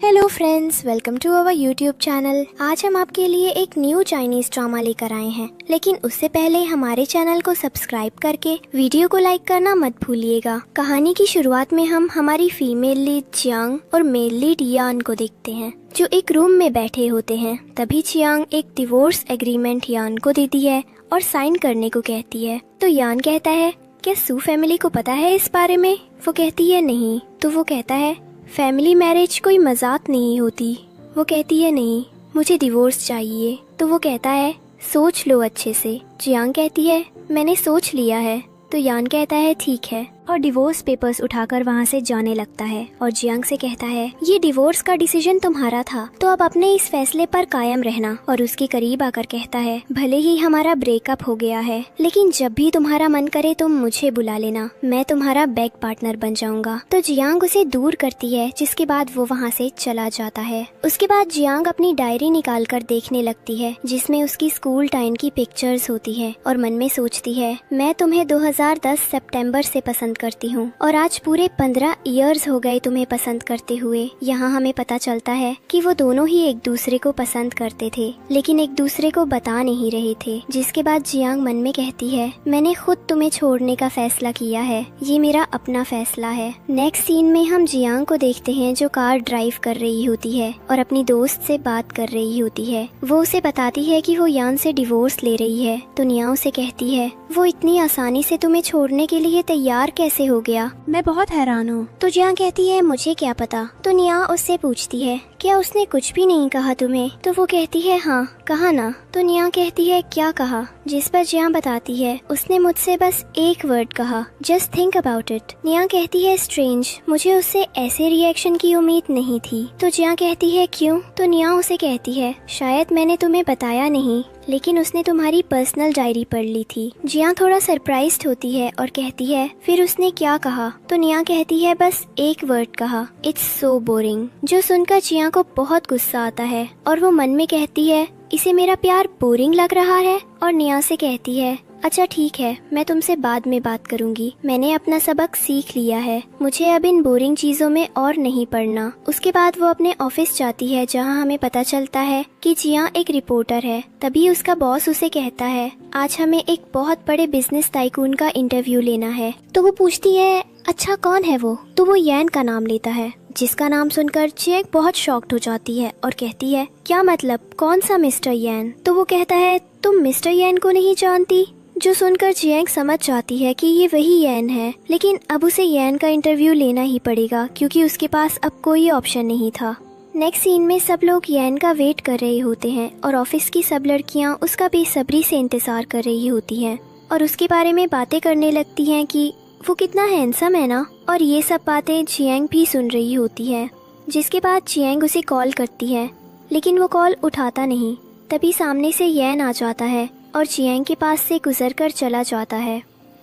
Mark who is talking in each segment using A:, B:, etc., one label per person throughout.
A: Hello friends, welcome to our YouTube channel. आज हम आपके लिए एक न्यू चाइनीज ड्रामा लेकर आए हैं, लेकिन उससे पहले हमारे चैनल को सब्सक्राइब करके वीडियो को लाइक करना मत भूलिएगा। कहानी की शुरुआत में हम हमारी फीमेल लीड चियांग और मेल लीड यान को देखते हैं, जो एक रूम में बैठे होते हैं। तभी चियांग एक डिवोर्स एग्रीमेंट यान को देती है और साइन करने को कहती है। तो यान कहता है, क्या सू फैमिली को पता है इस बारे में? वो कहती है नहीं। तो वो कहता है, फैमिली मैरिज कोई मजाक नहीं होती। वो कहती है नहीं, मुझे डिवोर्स चाहिए। तो वो कहता है, सोच लो अच्छे से। जियांग कहती है, मैंने सोच लिया है। तो यान कहता है ठीक है, और डिवोर्स पेपर्स उठाकर वहाँ से जाने लगता है और जियांग से कहता है, ये डिवोर्स का डिसीजन तुम्हारा था, तो अब अपने इस फैसले पर कायम रहना। और उसके करीब आकर कहता है, भले ही हमारा ब्रेकअप हो गया है, लेकिन जब भी तुम्हारा मन करे तुम मुझे बुला लेना, मैं तुम्हारा बैक पार्टनर बन जाऊंगा। तो जियांग उसे दूर करती है, जिसके बाद वो वहाँ से चला जाता है। उसके बाद जियांग अपनी डायरी निकाल कर देखने लगती है, जिसमें उसकी स्कूल टाइम की पिक्चर्स होती है, और मन में सोचती है, मैं तुम्हें 2010 सितंबर से पसंद करती हूँ, और आज पूरे 15 इयर्स हो गए तुम्हें पसंद करते हुए। यहाँ हमें पता चलता है कि वो दोनों ही एक दूसरे को पसंद करते थे, लेकिन एक दूसरे को बता नहीं रहे थे। जिसके बाद जियांग मन में कहती है, मैंने खुद तुम्हें छोड़ने का फैसला किया है, ये मेरा अपना फैसला है। नेक्स्ट सीन में हम जियांग को देखते हैं, जो कार ड्राइव कर रही होती है और अपनी दोस्त से बात कर रही होती है। वो उसे बताती है कि वो यान से डिवोर्स ले रही है। तो निया उसे कहती है, वो इतनी आसानी से तुम्हें छोड़ने के लिए तैयार कैसे हो गया? मैं बहुत हैरान हूँ। तो जियांग कहती है, मुझे क्या पता। तो निया उससे पूछती है, क्या उसने कुछ भी नहीं कहा तुम्हें? तो वो कहती है, हाँ कहा ना। तो निया कहती है, क्या कहा? जिस पर जियांग बताती है, उसने मुझसे बस एक वर्ड कहा, जस्ट थिंक अबाउट इट। निया कहती है, स्ट्रेंज, मुझे उससे ऐसे रिएक्शन की उम्मीद नहीं थी। तो जियांग कहती है, क्यों? तो निया उसे कहती है, शायद मैंने तुम्हें बताया नहीं, लेकिन उसने तुम्हारी पर्सनल डायरी पढ़ ली थी। जियांग थोड़ा सरप्राइज्ड होती है और कहती है, फिर उसने क्या कहा? तो निया कहती है, बस एक वर्ड कहा, इट्स सो बोरिंग। जो सुनकर जियांग को बहुत गुस्सा आता है और वो मन में कहती है, इसे मेरा प्यार बोरिंग लग रहा है। और निया से कहती है, अच्छा ठीक है, मैं तुमसे बाद में बात करूंगी, मैंने अपना सबक सीख लिया है, मुझे अब इन बोरिंग चीजों में और नहीं पढ़ना। उसके बाद वो अपने ऑफिस जाती है, जहां हमें पता चलता है कि जियांग एक रिपोर्टर है। तभी उसका बॉस उसे कहता है, आज हमें एक बहुत बड़े बिजनेस टाइकून का इंटरव्यू लेना है। तो वो पूछती है, अच्छा कौन है वो? तो वो यान का नाम लेता है, जिसका नाम सुनकर जियांग बहुत शॉक्ड हो जाती है और कहती है, क्या मतलब, कौन सा मिस्टर यान? तो वो कहता है, तुम मिस्टर यान को नहीं जानती? जो सुनकर जियांग समझ जाती है कि ये वही यान है, लेकिन अब उसे यान का इंटरव्यू लेना ही पड़ेगा, क्योंकि उसके पास अब कोई ऑप्शन नहीं था। नेक्स्ट सीन में सब लोग यान का वेट कर रहे होते हैं और ऑफिस की सब लड़कियां उसका बेसब्री से इंतजार कर रही होती हैं और उसके बारे में बातें करने लगती हैं कि वो कितना हैंडसम है ना। और ये सब बातें जियांग भी सुन रही होती है। जिसके बाद जियांग उसे कॉल करती है, लेकिन वो कॉल उठाता नहीं। तभी सामने से यान आ जाता है और जियांग के पास से गुजरकर चला जाता है।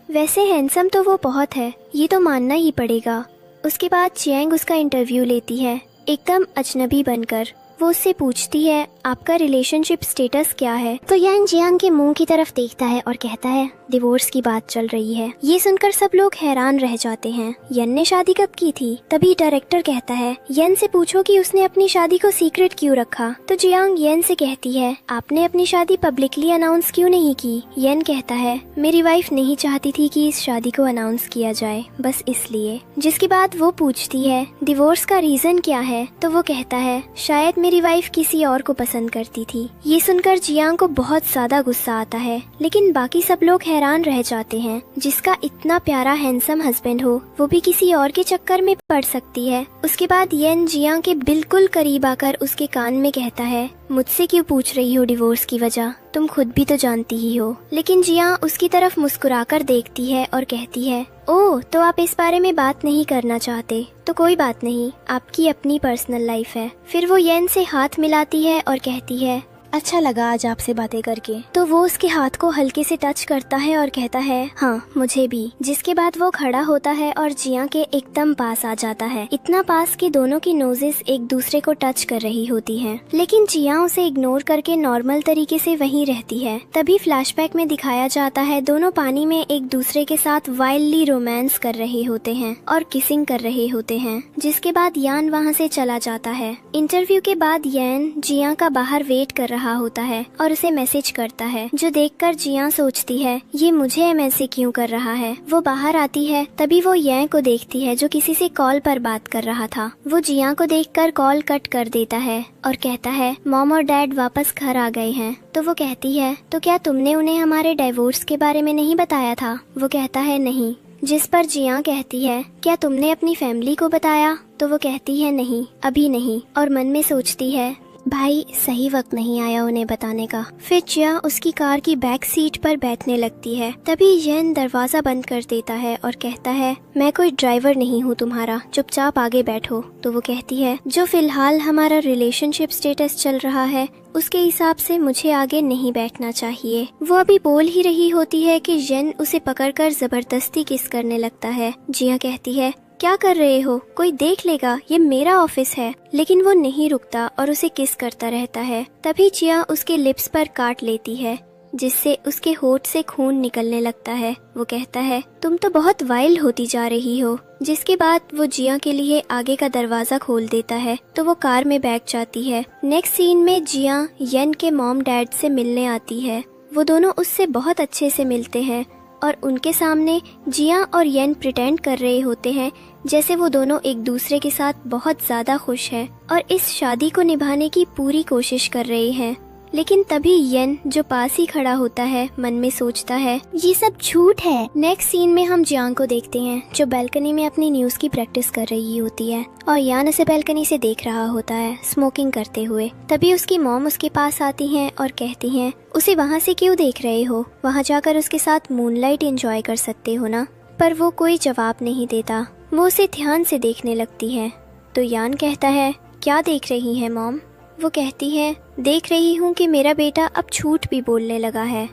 A: वैसे हैंडसम तो वो बहुत है, ये तो मानना ही पड़ेगा। उसके बाद जियांग उसका इंटरव्यू लेती है, एकदम अजनबी बनकर। वो उससे पूछती है, आपका रिलेशनशिप स्टेटस क्या है? तो यान जियांग के मुंह की तरफ देखता है और कहता है, डिवोर्स की बात चल रही है। ये सुनकर सब लोग हैरान रह जाते हैं, यन ने शादी कब की थी? तभी डायरेक्टर कहता है, यन से पूछो कि उसने अपनी शादी को सीक्रेट क्यों रखा। तो जियांग यन से कहती है, आपने अपनी शादी पब्लिकली अनाउंस क्यों नहीं की? यन कहता है, मेरी वाइफ नहीं चाहती थी कि इस शादी को अनाउंस किया जाए, बस इसलिए। जिसके बाद वो पूछती है, डिवोर्स का रीजन क्या है? तो वो कहता है, शायद मेरी वाइफ किसी और को पसंद करती थी। ये सुनकर जियांग को बहुत ज्यादा गुस्सा आता है, लेकिन बाकी सब लोग हैरान रह जाते हैं, जिसका इतना प्यारा हैंडसम हस्बैंड हो, वो भी किसी और के चक्कर में पड़ सकती है। उसके बाद येन जियांग के बिल्कुल करीब आकर उसके कान में कहता है, मुझसे क्यों पूछ रही हो डिवोर्स की वजह? तुम खुद भी तो जानती ही हो। लेकिन जियांग उसकी तरफ मुस्कुराकर देखती है और कहती है, ओह, तो आप इस बारे में बात नहीं करना चाहते? तो कोई बात नहीं, आपकी अपनी पर्सनल लाइफ है। फिर वो येन से हाथ मिलाती है और कहती है, अच्छा लगा आज आपसे बातें करके। तो वो उसके हाथ को हल्के से टच करता है और कहता है हाँ मुझे भी। जिसके बाद वो खड़ा होता है और जिया के एकदम पास आ जाता है, इतना पास कि दोनों की नोजेस एक दूसरे को टच कर रही होती हैं। लेकिन जिया उसे इग्नोर करके नॉर्मल तरीके से वहीं रहती है। तभी फ्लैशबैक में दिखाया जाता है दोनों पानी में एक दूसरे के साथ वाइल्डली रोमांस कर रहे होते हैं और किसिंग कर रहे होते हैं। जिसके बाद यान वहाँ से चला जाता है। इंटरव्यू के बाद यान जिया का बाहर वेट कर रहा होता है और उसे मैसेज करता है, जो देखकर जिया सोचती है ये मुझे ऐसे क्यों कर रहा है। वो बाहर आती है, तभी वो यान को देखती है जो किसी से कॉल पर बात कर रहा था। वो जिया को देखकर कॉल कट कर देता है और कहता है मॉम और डैड वापस घर आ गए हैं। तो वो कहती है तो क्या तुमने उन्हें हमारे डाइवोर्स के बारे में नहीं बताया था? वो कहता है नहीं। जिस पर जिया कहती है क्या तुमने अपनी फैमिली को बताया? तो वो कहती है नहीं, अभी नहीं। और मन में सोचती है भाई सही वक्त नहीं आया उन्हें बताने का। फिर जिया उसकी कार की बैक सीट पर बैठने लगती है। तभी यन दरवाजा बंद कर देता है और कहता है मैं कोई ड्राइवर नहीं हूँ तुम्हारा, चुपचाप आगे बैठो। तो वो कहती है जो फिलहाल हमारा रिलेशनशिप स्टेटस चल रहा है उसके हिसाब से मुझे आगे नहीं बैठना चाहिए। वो अभी बोल ही रही होती है कि यन उसे पकड़कर जबरदस्ती किस करने लगता है। जिया कहती है क्या कर रहे हो, कोई देख लेगा, ये मेरा ऑफिस है। लेकिन वो नहीं रुकता और उसे किस करता रहता है। तभी जिया उसके लिप्स पर काट लेती है, जिससे उसके होठ से खून निकलने लगता है। वो कहता है तुम तो बहुत वाइल्ड होती जा रही हो। जिसके बाद वो जिया के लिए आगे का दरवाजा खोल देता है तो वो कार में बैठ जाती है। नेक्स्ट सीन में जिया यन के मॉम डैड से मिलने आती है। वो दोनों उससे बहुत अच्छे से मिलते हैं और उनके सामने जिया और यन प्रिटेंड कर रहे होते हैं जैसे वो दोनों एक दूसरे के साथ बहुत ज्यादा खुश हैं और इस शादी को निभाने की पूरी कोशिश कर रहे हैं। लेकिन तभी यन जो पास ही खड़ा होता है मन में सोचता है ये सब झूठ है। नेक्स्ट सीन में हम जियांग को देखते हैं जो बालकनी में अपनी न्यूज की प्रैक्टिस कर रही होती है और यान उसे बालकनी से देख रहा होता है स्मोकिंग करते हुए। तभी उसकी मॉम उसके पास आती हैं और कहती हैं उसे वहाँ से क्यों देख रहे हो, वहाँ जाकर उसके साथ मूनलाइट एंजॉय कर सकते हो ना। पर वो कोई जवाब नहीं देता, वो उसे ध्यान से देखने लगती है। तो यान कहता है क्या देख रही है मॉम? वो कहती है देख रही हूँ कि मेरा बेटा अब झूठ भी बोलने लगा है।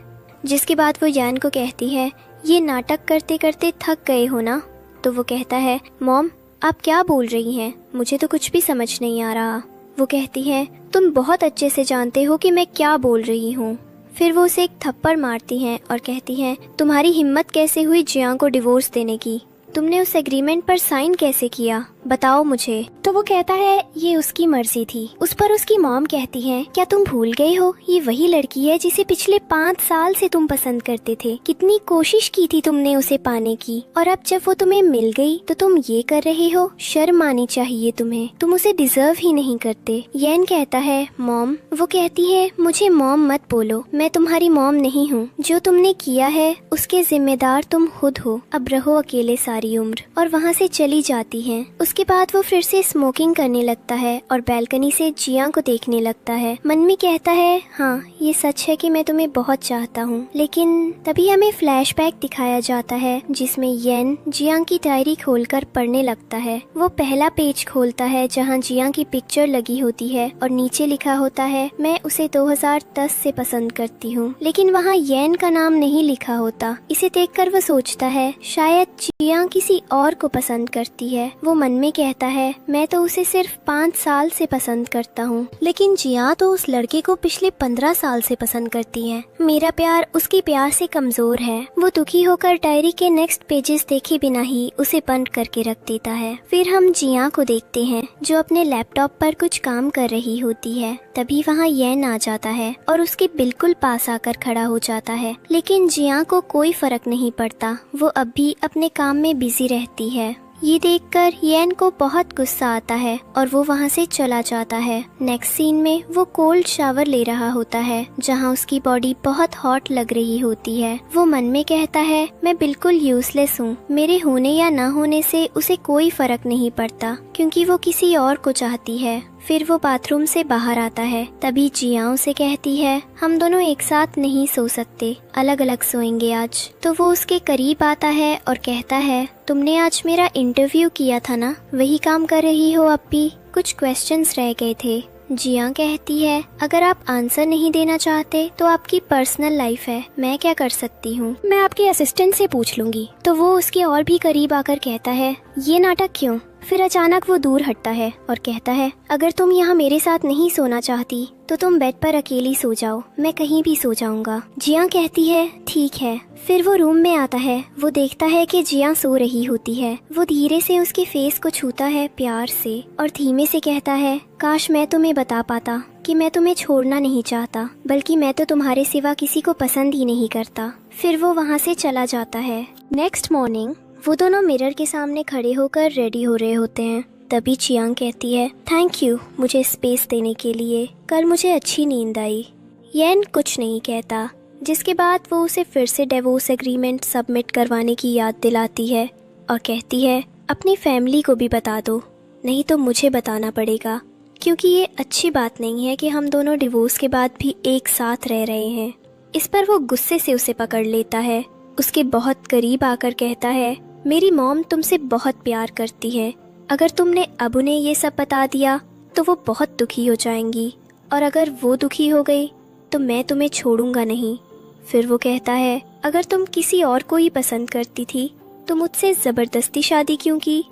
A: जिसके बाद वो यान को कहती है ये नाटक करते करते थक गए हो ना। तो वो कहता है मॉम आप क्या बोल रही हैं, मुझे तो कुछ भी समझ नहीं आ रहा। वो कहती है तुम बहुत अच्छे से जानते हो कि मैं क्या बोल रही हूँ। फिर वो उसे एक थप्पड़ मारती हैं और कहती हैं तुम्हारी हिम्मत कैसे हुई जिया को डिवोर्स देने की, तुमने उस एग्रीमेंट पर साइन कैसे किया, बताओ मुझे। तो वो कहता है ये उसकी मर्जी थी। उस पर उसकी मॉम कहती है क्या तुम भूल गए हो ये वही लड़की है जिसे पिछले 5 साल से तुम पसंद करते थे, कितनी कोशिश की थी तुमने उसे पाने की, और अब जब वो तुम्हें मिल गई तो तुम ये कर रहे हो, शर्म आनी चाहिए तुम्हें, तुम उसे डिजर्व ही नहीं करते। यन कहता है मॉम। वो कहती है मुझे मॉम मत बोलो, मैं तुम्हारी मॉम नहीं हूँ, जो तुमने किया है उसके जिम्मेदार तुम खुद हो, अब रहो अकेले सारी उम्र। और वहाँ से चली जाती है। उसके बाद वो फिर से स्मोकिंग करने लगता है और बालकनी से जिया को देखने लगता है। मन में कहता है हाँ ये सच है कि मैं तुम्हें बहुत चाहता हूँ। लेकिन तभी हमें फ्लैशबैक दिखाया जाता है जिसमें यन जिया की डायरी खोलकर पढ़ने लगता है। वो पहला पेज खोलता है जहाँ जिया की पिक्चर लगी होती है और नीचे लिखा होता है मैं उसे 2010 से पसंद करती हूँ। लेकिन वहाँ यन का नाम नहीं लिखा होता। इसे देखकर वो सोचता है शायद जिया किसी और को पसंद करती है। वो मन में कहता है मैं तो उसे सिर्फ 5 साल से पसंद करता हूँ, लेकिन जिया तो उस लड़के को पिछले 15 साल से पसंद करती है। मेरा प्यार उसके प्यार से कमजोर है। वो दुखी होकर डायरी के नेक्स्ट पेजेस देखे बिना ही उसे बंद करके रख देता है। फिर हम जिया को देखते हैं जो अपने लैपटॉप पर कुछ काम कर रही होती है। तभी वहाँ यन आ जाता है और उसके बिल्कुल पास आकर खड़ा हो जाता है। लेकिन जिया को कोई फर्क नहीं पड़ता, वो अब भी अपने काम में बिजी रहती है। ये देखकर यन को बहुत गुस्सा आता है और वो वहाँ से चला जाता है। नेक्स्ट सीन में वो कोल्ड शावर ले रहा होता है जहाँ उसकी बॉडी बहुत हॉट लग रही होती है। वो मन में कहता है मैं बिल्कुल यूजलेस हूँ, मेरे होने या ना होने से उसे कोई फर्क नहीं पड़ता क्योंकि वो किसी और को चाहती है। फिर वो बाथरूम से बाहर आता है। तभी जिया उसे कहती है हम दोनों एक साथ नहीं सो सकते, अलग अलग सोएंगे आज। तो वो उसके करीब आता है और कहता है तुमने आज मेरा इंटरव्यू किया था ना, वही काम कर रही हो अब भी? कुछ क्वेश्चंस रह गए थे जिया कहती है, अगर आप आंसर नहीं देना चाहते तो आपकी पर्सनल लाइफ है, मैं क्या कर सकती हूँ, मैं आपके असिस्टेंट से पूछ लूंगी। तो वो उसके और भी करीब आकर कहता है, ये नाटक क्यों? फिर अचानक वो दूर हटता है और कहता है, अगर तुम यहाँ मेरे साथ नहीं सोना चाहती तो तुम बेड पर अकेली सो जाओ, मैं कहीं भी सो जाऊंगा। जिया कहती है, ठीक है। फिर वो रूम में आता है, वो देखता है कि जिया सो रही होती है। वो धीरे से उसके फेस को छूता है प्यार से और धीमे से कहता है, काश मैं तुम्हें बता पाता कि मैं तुम्हें छोड़ना नहीं चाहता, बल्कि मैं तो तुम्हारे सिवा किसी को पसंद ही नहीं करता। फिर वो वहाँ से चला जाता है। नेक्स्ट मॉर्निंग वो दोनों मिरर के सामने खड़े होकर रेडी हो रहे होते हैं। तभी चियांग कहती है, थैंक यू मुझे स्पेस देने के लिए, कल मुझे अच्छी नींद आई। येन कुछ नहीं कहता, जिसके बाद वो उसे फिर से डिवोर्स एग्रीमेंट सबमिट करवाने की याद दिलाती है और कहती है, अपनी फैमिली को भी बता दो, नहीं तो मुझे बताना पड़ेगा, क्योंकि ये अच्छी बात नहीं है कि हम दोनों डिवोर्स के बाद भी एक साथ रह रहे हैं। इस पर वो गुस्से से उसे पकड़ लेता है, उसके बहुत करीब आकर कहता है, मेरी मॉम तुमसे बहुत प्यार करती है, अगर तुमने अब उन्हें ये सब बता दिया तो वो बहुत दुखी हो जाएंगी, और अगर वो दुखी हो गई तो मैं तुम्हें छोड़ूंगा नहीं। फिर वो कहता है, अगर तुम किसी और को ही पसंद करती थी तो मुझसे ज़बरदस्ती शादी क्यों की,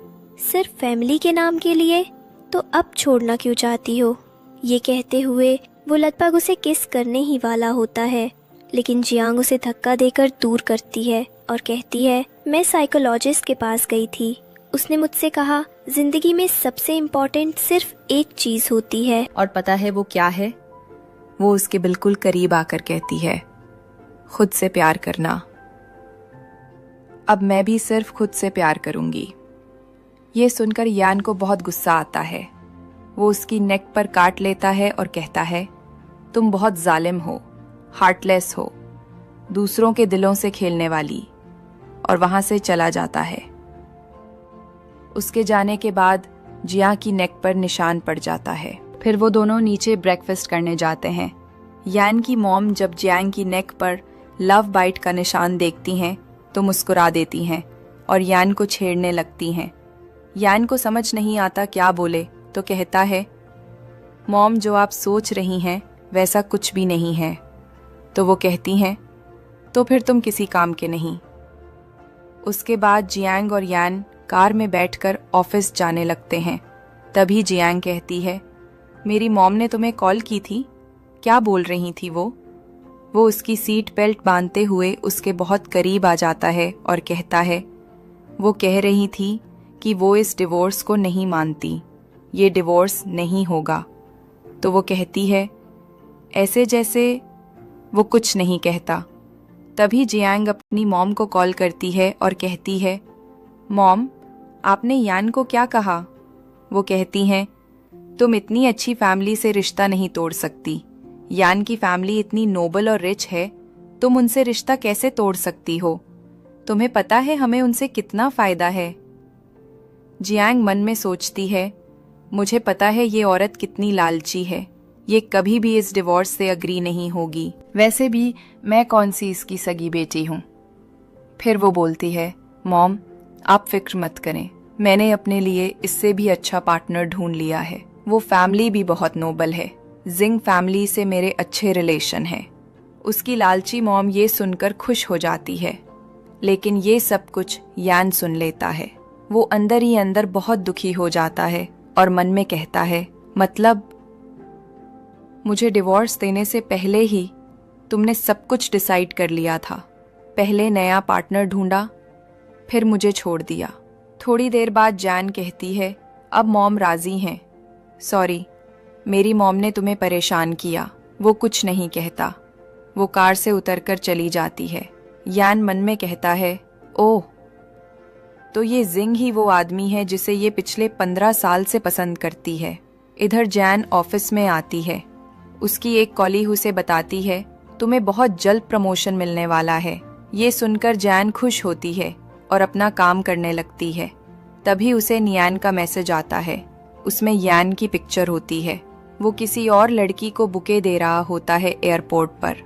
A: सिर्फ फैमिली के नाम के लिए, तो अब छोड़ना क्यों चाहती हो? ये कहते हुए वो लगभग उसे किस करने ही वाला होता है, लेकिन जियांग उसे धक्का देकर दूर करती है और कहती है, मैं साइकोलॉजिस्ट के पास गई थी, उसने मुझसे कहा जिंदगी में सबसे इम्पोर्टेंट सिर्फ एक चीज होती है।
B: और पता है वो क्या है? वो उसके बिल्कुल करीब आकर कहती है, खुद से प्यार करना। अब मैं भी सिर्फ खुद से प्यार करूंगी। ये सुनकर यान को बहुत गुस्सा आता है। वो उसकी नेक पर काट लेता है और कहता है, तुम बहुत जालिम हो, हार्टलेस हो, दूसरों के दिलों से खेलने वाली, और वहां से चला जाता है। उसके जाने के बाद जिया की नेक पर निशान पड़ जाता है। फिर वो दोनों नीचे ब्रेकफास्ट करने जाते हैं। यान की मॉम जब जियांग की नेक पर लव बाइट का निशान देखती हैं तो मुस्कुरा देती हैं और यान को छेड़ने लगती हैं। यान को समझ नहीं आता क्या बोले, तो कहता है, मॉम जो आप सोच रही हैं वैसा कुछ भी नहीं है। तो वो कहती हैं, तो फिर तुम किसी काम के नहीं। उसके बाद जियांग और यान कार में बैठकर ऑफिस जाने लगते हैं। तभी जियांग कहती है, मेरी मॉम ने तुम्हें कॉल की थी, क्या बोल रही थी वो? वो उसकी सीट बेल्ट बांधते हुए उसके बहुत करीब आ जाता है और कहता है, वो कह रही थी कि वो इस डिवोर्स को नहीं मानती, ये डिवोर्स नहीं होगा। तो वो कहती है, ऐसे जैसे वो कुछ नहीं कहता। तभी जियांग अपनी मॉम को कॉल करती है और कहती है, मॉम आपने यान को क्या कहा? वो कहती हैं, तुम इतनी अच्छी फैमिली से रिश्ता नहीं तोड़ सकती। यान की फैमिली इतनी नोबल और रिच है, तुम उनसे रिश्ता कैसे तोड़ सकती हो? तुम्हें पता है हमें उनसे कितना फायदा है। जियांग मन में सोचती है, मुझे पता है ये औरत कितनी लालची है, ये कभी भी इस डिवोर्स से अग्री नहीं होगी। वैसे भी मैं कौन सी इसकी सगी बेटी हूँ। फिर वो बोलती है, मॉम आप फिक्र मत करें, मैंने अपने लिए इससे भी अच्छा पार्टनर ढूंढ लिया है। वो फैमिली भी बहुत नोबल है, जिंग फैमिली से मेरे अच्छे रिलेशन हैं। उसकी लालची मॉम ये सुनकर खुश हो जाती है, लेकिन ये सब कुछ यान सुन लेता है। वो अंदर ही अंदर बहुत दुखी हो जाता है और मन में कहता है, मतलब मुझे डिवोर्स देने से पहले ही तुमने सब कुछ डिसाइड कर लिया था। पहले नया पार्टनर ढूंढा, फिर मुझे छोड़ दिया। थोड़ी देर बाद जैन कहती है, अब मॉम राजी हैं। सॉरी, मेरी मॉम ने तुम्हें परेशान किया। वो कुछ नहीं कहता। वो कार से उतरकर चली जाती है। यान मन में कहता है, ओह, तो ये जिंग ही वो आदमी है जिसे ये पिछले 15 साल से पसंद करती है। इधर जैन ऑफिस में आती है। उसकी एक कॉलीग उसे बताती है, तुम्हें बहुत जल्द प्रमोशन मिलने वाला है। ये सुनकर जैन खुश होती है और अपना काम करने लगती है। तभी उसे नियान का मैसेज आता है। उसमें यान की पिक्चर होती है। वो किसी और लड़की को बुके दे रहा होता है एयरपोर्ट पर।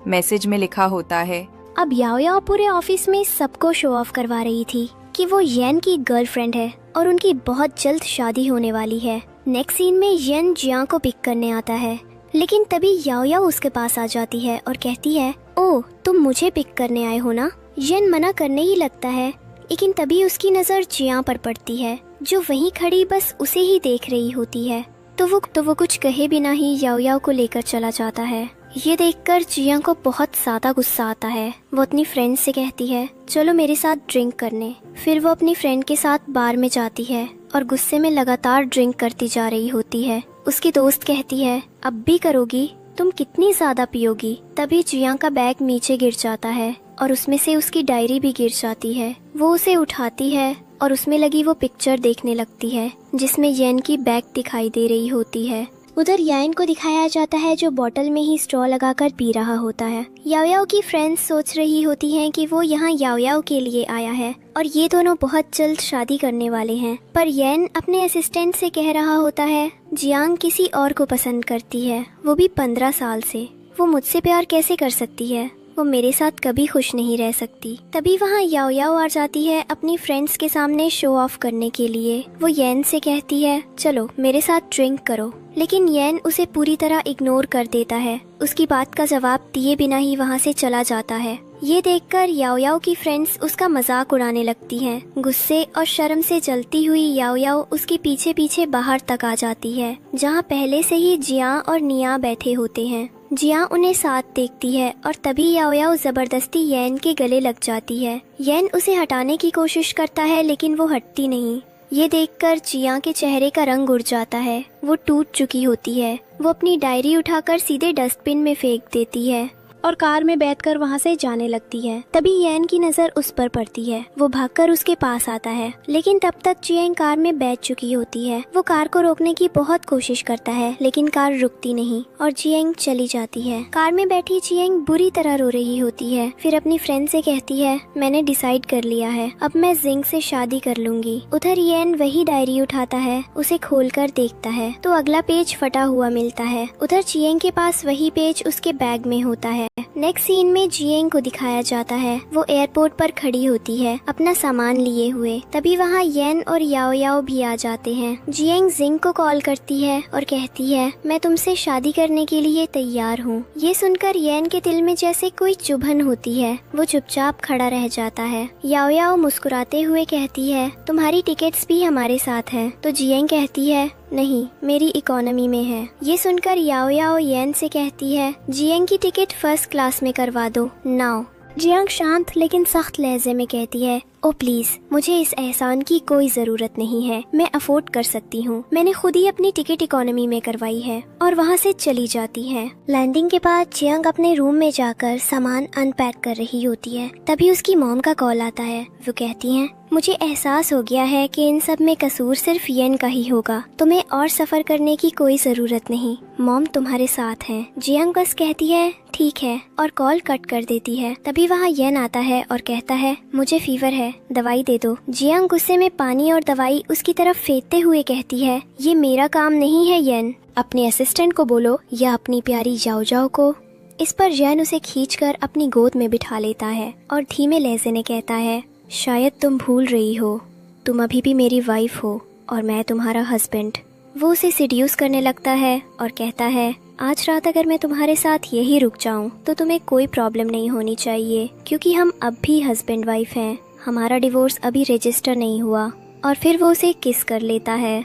B: मैसेज में लिखा होता है,
A: अब याओ याओ पूरे ऑफिस में सबको शो ऑफ करवा रही थी कि वो येन की गर्लफ्रेंड है और उनकी बहुत जल्द शादी होने वाली है। नेक्स्ट सीन में येन जियांग को पिक करने आता है, लेकिन तभी याओ याओ उसके पास आ जाती है और कहती है, ओह तुम मुझे पिक करने आए हो ना। येन मना करने ही लगता है, लेकिन तभी उसकी नजर जियांग पर पड़ती है, जो वहीं खड़ी बस उसे ही देख रही होती है। तो वो कुछ कहे बिना ही याओ याओ को लेकर चला जाता है। ये देखकर जियांग को बहुत ज्यादा गुस्सा आता है। वो अपनी फ्रेंड से कहती है, चलो मेरे साथ ड्रिंक करने। फिर वो अपनी फ्रेंड के साथ बार में जाती है और गुस्से में लगातार ड्रिंक करती जा रही होती है। उसकी दोस्त कहती है, अब भी करोगी, तुम कितनी ज्यादा पियोगी। तभी जियांग का बैग नीचे गिर जाता है और उसमें से उसकी डायरी भी गिर जाती है। वो उसे उठाती है और उसमें लगी वो पिक्चर देखने लगती है, जिसमें येन की बैग दिखाई दे रही होती है। उधर येन को दिखाया जाता है, जो बोतल में ही स्ट्रॉ लगाकर पी रहा होता है। याओ याओ की फ्रेंड्स सोच रही होती हैं कि वो यहाँ याओ याओ के लिए आया है और ये दोनों बहुत जल्द शादी करने वाले हैं। पर येन अपने असिस्टेंट से कह रहा होता है, जियांग किसी और को पसंद करती है, वो भी 15 साल से। वो मुझसे प्यार कैसे कर सकती है, वो मेरे साथ कभी खुश नहीं रह सकती। तभी वहाँ याओ याओ आ जाती है अपनी फ्रेंड्स के सामने शो ऑफ करने के लिए। वो येन से कहती है, चलो मेरे साथ ड्रिंक करो, लेकिन येन उसे पूरी तरह इग्नोर कर देता है। उसकी बात का जवाब दिए बिना ही वहाँ से चला जाता है। ये देखकर याओ याओ की फ्रेंड्स उसका मजाक उड़ाने लगती हैं। गुस्से और शर्म से जलती हुई याओ याओ उसके पीछे पीछे बाहर तक आ जाती है, जहाँ पहले से ही जियांग और निया बैठे होते हैं। जियांग उन्हें साथ देखती है और तभी याओ याओ जबरदस्ती येन के गले लग जाती है। येन उसे हटाने की कोशिश करता है, लेकिन वो हटती नहीं। ये देखकर जियांग के चेहरे का रंग उड़ जाता है। वो टूट चुकी होती है। वो अपनी डायरी उठाकर सीधे डस्टबिन में फेंक देती है और कार में बैठकर वहाँ से जाने लगती है। तभी येन की नजर उस पर पड़ती है। वो भागकर उसके पास आता है, लेकिन तब तक जियांग कार में बैठ चुकी होती है। वो कार को रोकने की बहुत कोशिश करता है, लेकिन कार रुकती नहीं और जियांग चली जाती है। कार में बैठी जियांग बुरी तरह रो रही होती है। फिर अपनी फ्रेंड से कहती है, मैंने डिसाइड कर लिया है, अब मैं जिंग से शादी कर लूंगी। उधर येन वही डायरी उठाता है, उसे खोलकर देखता है तो अगला पेज फटा हुआ मिलता है। उधर जियांग के पास वही पेज उसके बैग में होता है। नेक्स्ट सीन में जियांग को दिखाया जाता है। वो एयरपोर्ट पर खड़ी होती है अपना सामान लिए हुए। तभी वहाँ येन और याओ याओ भी आ जाते हैं। जियांग जिंग को कॉल करती है और कहती है, मैं तुमसे शादी करने के लिए तैयार हूँ। ये सुनकर येन के दिल में जैसे कोई चुभन होती है। वो चुपचाप खड़ा रह जाता है। याओ याओ मुस्कुराते हुए कहती है, तुम्हारी टिकट्स भी हमारे साथ हैं। तो जियांग कहती है, नहीं, मेरी इकोनॉमी में है। ये सुनकर याओ याओ येन से कहती है, जियांग की टिकट फर्स्ट क्लास में करवा दो नाउ। जियांग शांत लेकिन सख्त लहजे में कहती है, ओ प्लीज, मुझे इस एहसान की कोई जरूरत नहीं है, मैं अफोर्ड कर सकती हूँ। मैंने खुद ही अपनी टिकट इकोनॉमी में करवाई है। और वहाँ से चली जाती है। लैंडिंग के बाद जियांग अपने रूम में जाकर सामान अनपैक कर रही होती है। तभी उसकी मॉम का कॉल आता है। वो कहती हैं, मुझे एहसास हो गया है कि इन सब में कसूर सिर्फ येन का ही होगा। तुम्हें और सफर करने की कोई जरूरत नहीं, मॉम तुम्हारे साथ हैं। जियांग बस कहती है, ठीक है, और कॉल कट कर देती है। तभी वहाँ येन आता है और कहता है, मुझे फीवर है, दवाई दे दो। जियांग गुस्से में पानी और दवाई उसकी तरफ फेंकते हुए कहती है, ये मेरा काम नहीं है येन, अपने असिस्टेंट को बोलो या अपनी प्यारी जाओ जाओ को। इस पर येन उसे खींचकर अपनी गोद में बिठा लेता है और धीमे लहजे में कहता है, शायद तुम भूल रही हो, तुम अभी भी मेरी वाइफ हो और मैं तुम्हारा हस्बैंड। वो उसे सिड्यूस करने लगता है और कहता है, आज रात अगर मैं तुम्हारे साथ यही रुक जाऊं तो तुम्हें कोई प्रॉब्लम नहीं होनी चाहिए, क्योंकि हम अब भी हस्बैंड वाइफ हैं। हमारा डिवोर्स अभी रजिस्टर नहीं हुआ। और फिर वो उसे किस कर लेता है।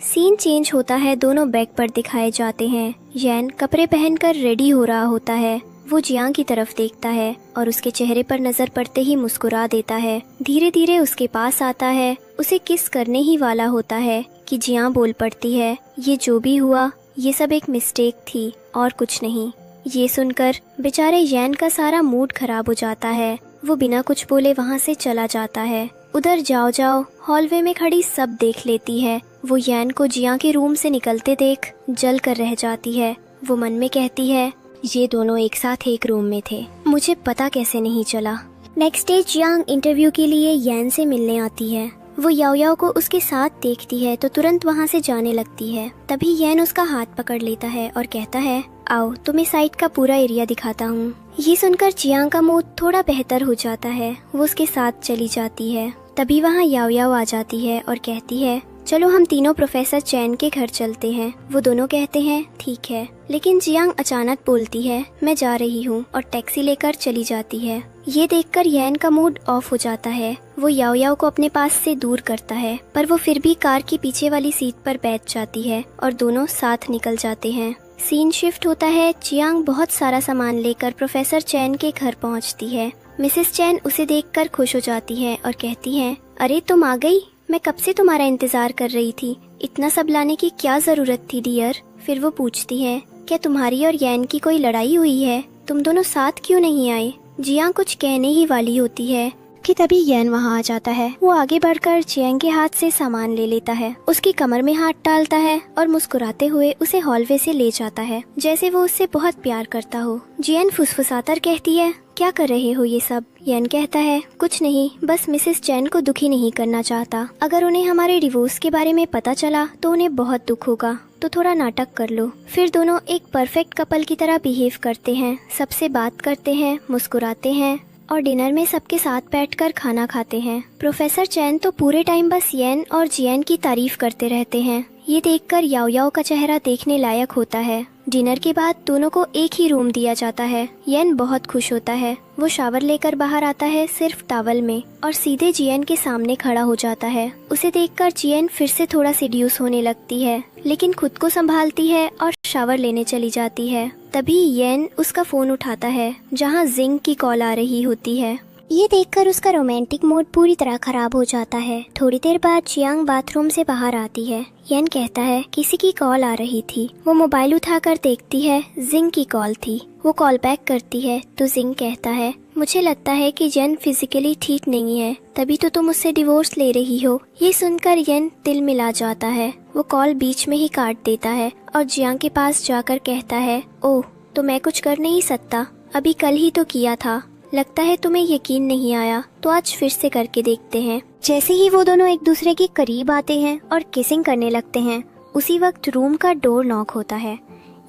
A: सीन चेंज होता है। दोनों बेड पर दिखाए जाते हैं। येन कपड़े पहनकर रेडी हो रहा होता है। वो जियांग की तरफ देखता है और उसके चेहरे पर नजर पड़ते ही मुस्कुरा देता है। धीरे धीरे उसके पास आता है, उसे किस करने ही वाला होता है कि जियांग बोल पड़ती है, ये जो भी हुआ ये सब एक मिस्टेक थी और कुछ नहीं। ये सुनकर बेचारे येन का सारा मूड खराब हो जाता है। वो बिना कुछ बोले वहाँ से चला जाता है। उधर जाओ जाओ हॉलवे में खड़ी सब देख लेती है। वो येन को जियांग के रूम से निकलते देख जल कर रह जाती है। वो मन में कहती है, ये दोनों एक साथ एक रूम में थे, मुझे पता कैसे नहीं चला। नेक्स्ट डे जियांग इंटरव्यू के लिए येन से मिलने आती है। वो याओ याओ को उसके साथ देखती है तो तुरंत वहाँ से जाने लगती है। तभी येन उसका हाथ पकड़ लेता है और कहता है, आओ तुम्हें साइट का पूरा एरिया दिखाता हूँ। ये सुनकर जियांग का मूड थोड़ा बेहतर हो जाता है। वो उसके साथ चली जाती है। तभी वहाँ याओ याओ आ जाती है और कहती है, चलो हम तीनों प्रोफेसर चैन के घर चलते हैं। वो दोनों कहते हैं ठीक है, लेकिन जियांग अचानक बोलती है मैं जा रही हूँ और टैक्सी लेकर चली जाती है। ये देखकर यैन का मूड ऑफ हो जाता है। वो याओ याओ को अपने पास से दूर करता है, पर वो फिर भी कार की पीछे वाली सीट पर बैठ जाती है और दोनों साथ निकल जाते हैं। सीन शिफ्ट होता है। जियांग बहुत सारा सामान लेकर प्रोफेसर चैन के घर पहुंचती है। मिसेस चैन उसे देखकर खुश हो जाती है और कहती है अरे तुम आ गई, मैं कब से तुम्हारा इंतजार कर रही थी। इतना सब लाने की क्या जरूरत थी डियर। फिर वो पूछती है क्या तुम्हारी और यैन की कोई लड़ाई हुई है, तुम दोनों साथ क्यों नहीं आए। जियांग कुछ कहने ही वाली होती है कि तभी यैन वहाँ आ जाता है। वो आगे बढ़कर जियांग के हाथ से सामान ले लेता है, उसकी कमर में हाथ डालता है और मुस्कुराते हुए उसे हॉलवे से ले जाता है, जैसे वो उससे बहुत प्यार करता हो। जियान फुसफुसाकर कहती है क्या कर रहे हो ये सब। यैन कहता है कुछ नहीं, बस मिसेस चैन को दुखी नहीं करना चाहता। अगर उन्हें हमारे डिवोर्स के बारे में पता चला तो उन्हें बहुत दुख होगा, तो थोड़ा नाटक कर लो। फिर दोनों एक परफेक्ट कपल की तरह बिहेव करते हैं, सबसे बात करते हैं, मुस्कुराते हैं और डिनर में सबके साथ बैठकर खाना खाते हैं। प्रोफेसर चैन तो पूरे टाइम बस यैन और जियान की तारीफ करते रहते हैं। ये देखकर याओ याओ का चेहरा देखने लायक होता है। डिनर के बाद दोनों को एक ही रूम दिया जाता है। यैन बहुत खुश होता है। वो शावर लेकर बाहर आता है सिर्फ टॉवल में और सीधे जियान के सामने खड़ा हो जाता है। उसे देखकर जियान फिर से थोड़ा सिड्यूस होने लगती है, लेकिन खुद को संभालती है और शावर लेने चली जाती है। तभी यैन उसका फोन उठाता है जहाँ जिंग की कॉल आ रही होती है। ये देखकर उसका रोमांटिक मूड पूरी तरह खराब हो जाता है। थोड़ी देर बाद जियांग बाथरूम से बाहर आती है। यैन कहता है किसी की कॉल आ रही थी। वो मोबाइल उठाकर देखती है, जिंग की कॉल थी। वो कॉल बैक करती है तो जिंग कहता है मुझे लगता है कि यैन फिजिकली ठीक नहीं है, तभी तो तुम उससे डिवोर्स ले रही हो। ये सुनकर यैन दिल मिला जाता है। वो कॉल बीच में ही काट देता है और जियांग के पास जाकर कहता है ओह, तो मैं कुछ कर नहीं सकता, अभी कल ही तो किया था। लगता है तुम्हें यकीन नहीं आया, तो आज फिर से करके देखते हैं। जैसे ही वो दोनों एक दूसरे के करीब आते हैं और किसिंग करने लगते हैं, उसी वक्त रूम का डोर नॉक होता है।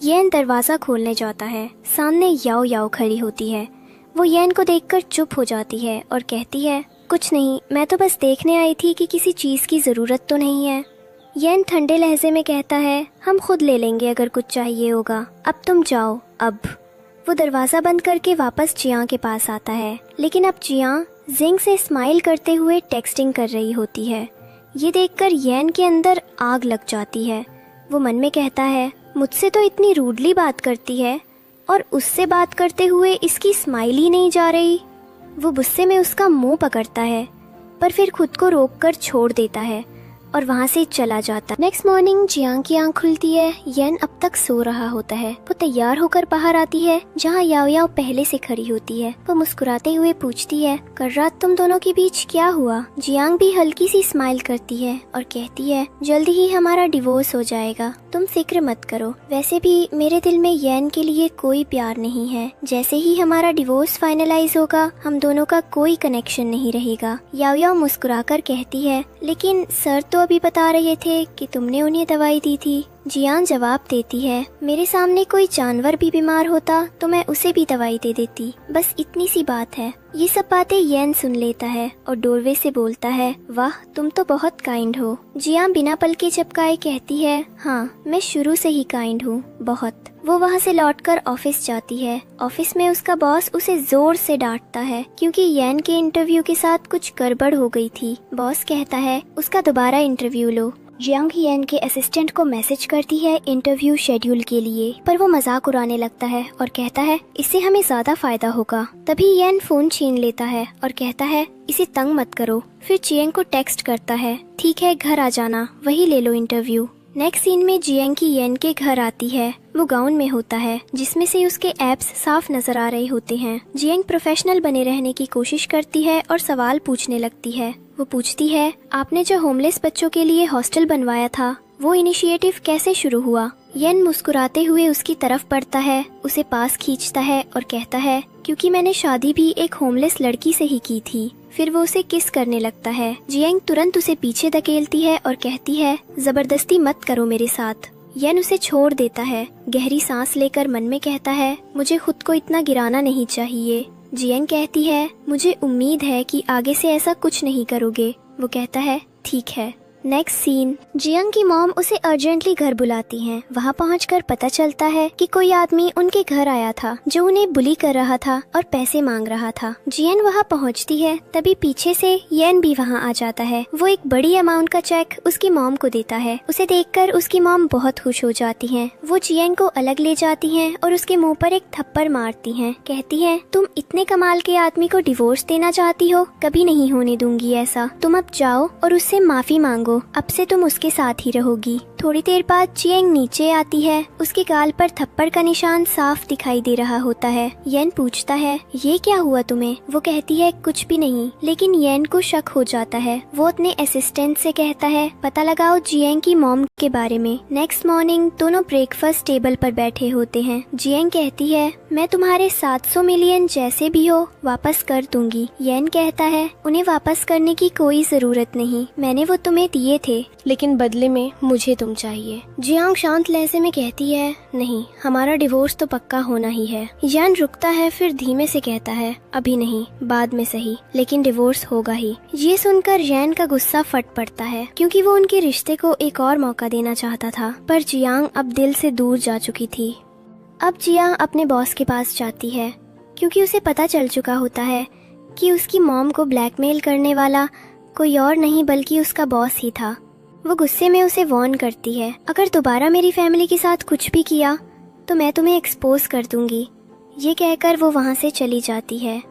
A: यैन दरवाजा खोलने जाता है। सामने याओ याओ खड़ी होती है। वो यैन को देखकर चुप हो जाती है और कहती है कुछ नहीं, मैं तो बस देखने आई थी कि किसी चीज की जरूरत तो नहीं है। यैन ठंडे लहजे में कहता है हम खुद ले लेंगे अगर कुछ चाहिए होगा, अब तुम जाओ। अब वो दरवाजा बंद करके वापस जियांग के पास आता है, लेकिन अब जियांग जिंग से स्माइल करते हुए टेक्सटिंग कर रही होती है। ये देखकर यैन के अंदर आग लग जाती है। वो मन में कहता है मुझसे तो इतनी रूडली बात करती है और उससे बात करते हुए इसकी स्माइल ही नहीं जा रही। वो गुस्से में उसका मुंह पकड़ता है, पर फिर खुद को रोककर छोड़ देता है और वहाँ से चला जाता। नेक्स्ट मॉर्निंग जियांग की आंख खुलती है। यैन अब तक सो रहा होता है। वो तैयार होकर बाहर आती है जहाँ याओ याओ पहले से खड़ी होती है। वो मुस्कुराते हुए पूछती है कल रात तुम दोनों के बीच क्या हुआ। जियांग भी हल्की सी स्माइल करती है और कहती है जल्दी ही हमारा डिवोर्स हो जाएगा, तुम फिक्र मत करो। वैसे भी मेरे दिल में यैन के लिए कोई प्यार नहीं है। जैसे ही हमारा डिवोर्स फाइनलाइज होगा हम दोनों का कोई कनेक्शन नहीं रहेगा। याओ याओ मुस्कुराकर कहती है लेकिन सर तो अभी बता रहे थे कि तुमने उन्हें दवाई दी थी। जियांग जवाब देती है मेरे सामने कोई जानवर भी बीमार होता तो मैं उसे भी दवाई दे देती, बस इतनी सी बात है। ये सब बातें यैन सुन लेता है और डोरवे से बोलता है वाह, तुम तो बहुत काइंड हो। जियांग बिना पल के झपकाए कहती है हाँ, मैं शुरू से ही काइंड हूँ, बहुत। वो वहाँ से लौटकर ऑफिस जाती है। ऑफिस में उसका बॉस उसे जोर से डांटता है क्योंकि यैन के इंटरव्यू के साथ कुछ गड़बड़ हो गई थी। बॉस कहता है उसका दोबारा इंटरव्यू लो। जियांग यैन के असिस्टेंट को मैसेज करती है इंटरव्यू शेड्यूल के लिए, पर वो मजाक उड़ाने लगता है और कहता है इससे हमें ज्यादा फायदा होगा। तभी यैन फोन छीन लेता है और कहता है इसे तंग मत करो। फिर जियांग को टेक्स्ट करता है ठीक है घर आ जाना, वही ले लो इंटरव्यू। नेक्स्ट सीन में जियांग की यैन के घर आती है। वो गाउन में होता है जिसमें से उसके एब्स साफ नजर आ रहे होते हैं। जियांग प्रोफेशनल बने रहने की कोशिश करती है और सवाल पूछने लगती है। वो पूछती है आपने जो होमलेस बच्चों के लिए हॉस्टल बनवाया था वो इनिशिएटिव कैसे शुरू हुआ। यैन मुस्कुराते हुए उसकी तरफ बढ़ता है, उसे पास खींचता है और कहता है क्योंकि मैंने शादी भी एक होमलेस लड़की से ही की थी। फिर वो उसे किस करने लगता है। जियांग तुरंत उसे पीछे धकेलती है और कहती है जबरदस्ती मत करो मेरे साथ। यैन उसे छोड़ देता है। गहरी सांस लेकर मन में कहता है मुझे खुद को इतना गिराना नहीं चाहिए। जियांग कहती है मुझे उम्मीद है कि आगे से ऐसा कुछ नहीं करोगे। वो कहता है ठीक है। नेक्स्ट सीन, जियांग की मॉम उसे अर्जेंटली घर बुलाती हैं। वहाँ पहुंचकर पता चलता है कि कोई आदमी उनके घर आया था जो उन्हें बुली कर रहा था और पैसे मांग रहा था। जियन वहाँ पहुंचती है, तभी पीछे से येन भी वहाँ आ जाता है। वो एक बड़ी अमाउंट का चेक उसकी मॉम को देता है। उसे देखकर उसकी मॉम बहुत खुश हो जाती है। वो जियन को अलग ले जाती है और उसके मुँह पर एक थप्पड़ मारती है। कहती है, तुम इतने कमाल के आदमी को डिवोर्स देना चाहती हो? कभी नहीं होने दूंगी ऐसा। तुम अब जाओ और उससे माफी मांगो। अब से तुम उसके साथ ही रहोगी। थोड़ी देर बाद जियांग नीचे आती है। उसके गाल पर थप्पड़ का निशान साफ दिखाई दे रहा होता है। येन पूछता है, ये क्या हुआ तुम्हें? वो कहती है, कुछ भी नहीं। लेकिन येन को शक हो जाता है। वो अपने असिस्टेंट से कहता है, पता लगाओ जियांग की मॉम के बारे में। नेक्स्ट मॉर्निंग दोनों ब्रेकफास्ट टेबल पर बैठे होते हैं। जियांग कहती है, मैं तुम्हारे 700 मिलियन जैसे भी हो वापस कर दूंगी। येन कहता है, उन्हें वापस करने की कोई जरूरत नहीं, मैंने वो तुम्हें दिए थे, लेकिन बदले में मुझे तुम चाहिए। जियांग शांत लहजे में कहती है, नहीं, हमारा डिवोर्स तो पक्का होना ही है। येन रुकता है, फिर धीमे से कहता है, अभी नहीं, बाद में सही, लेकिन डिवोर्स होगा ही। ये सुनकर येन का गुस्सा फट पड़ता है, क्योंकि वो उनके रिश्ते को एक और मौका देना चाहता था। पर जियांग अब दिल से दूर जा चुकी थी। अब जियांग अपने बॉस के पास जाती है, क्योंकि उसे पता चल चुका होता है कि उसकी मॉम को ब्लैकमेल करने वाला कोई और नहीं बल्कि उसका बॉस ही था। वो गुस्से में उसे वार्न करती है, अगर दोबारा मेरी फैमिली के साथ कुछ भी किया तो मैं तुम्हें एक्सपोज कर दूंगी। ये कहकर वो वहाँ से चली जाती है।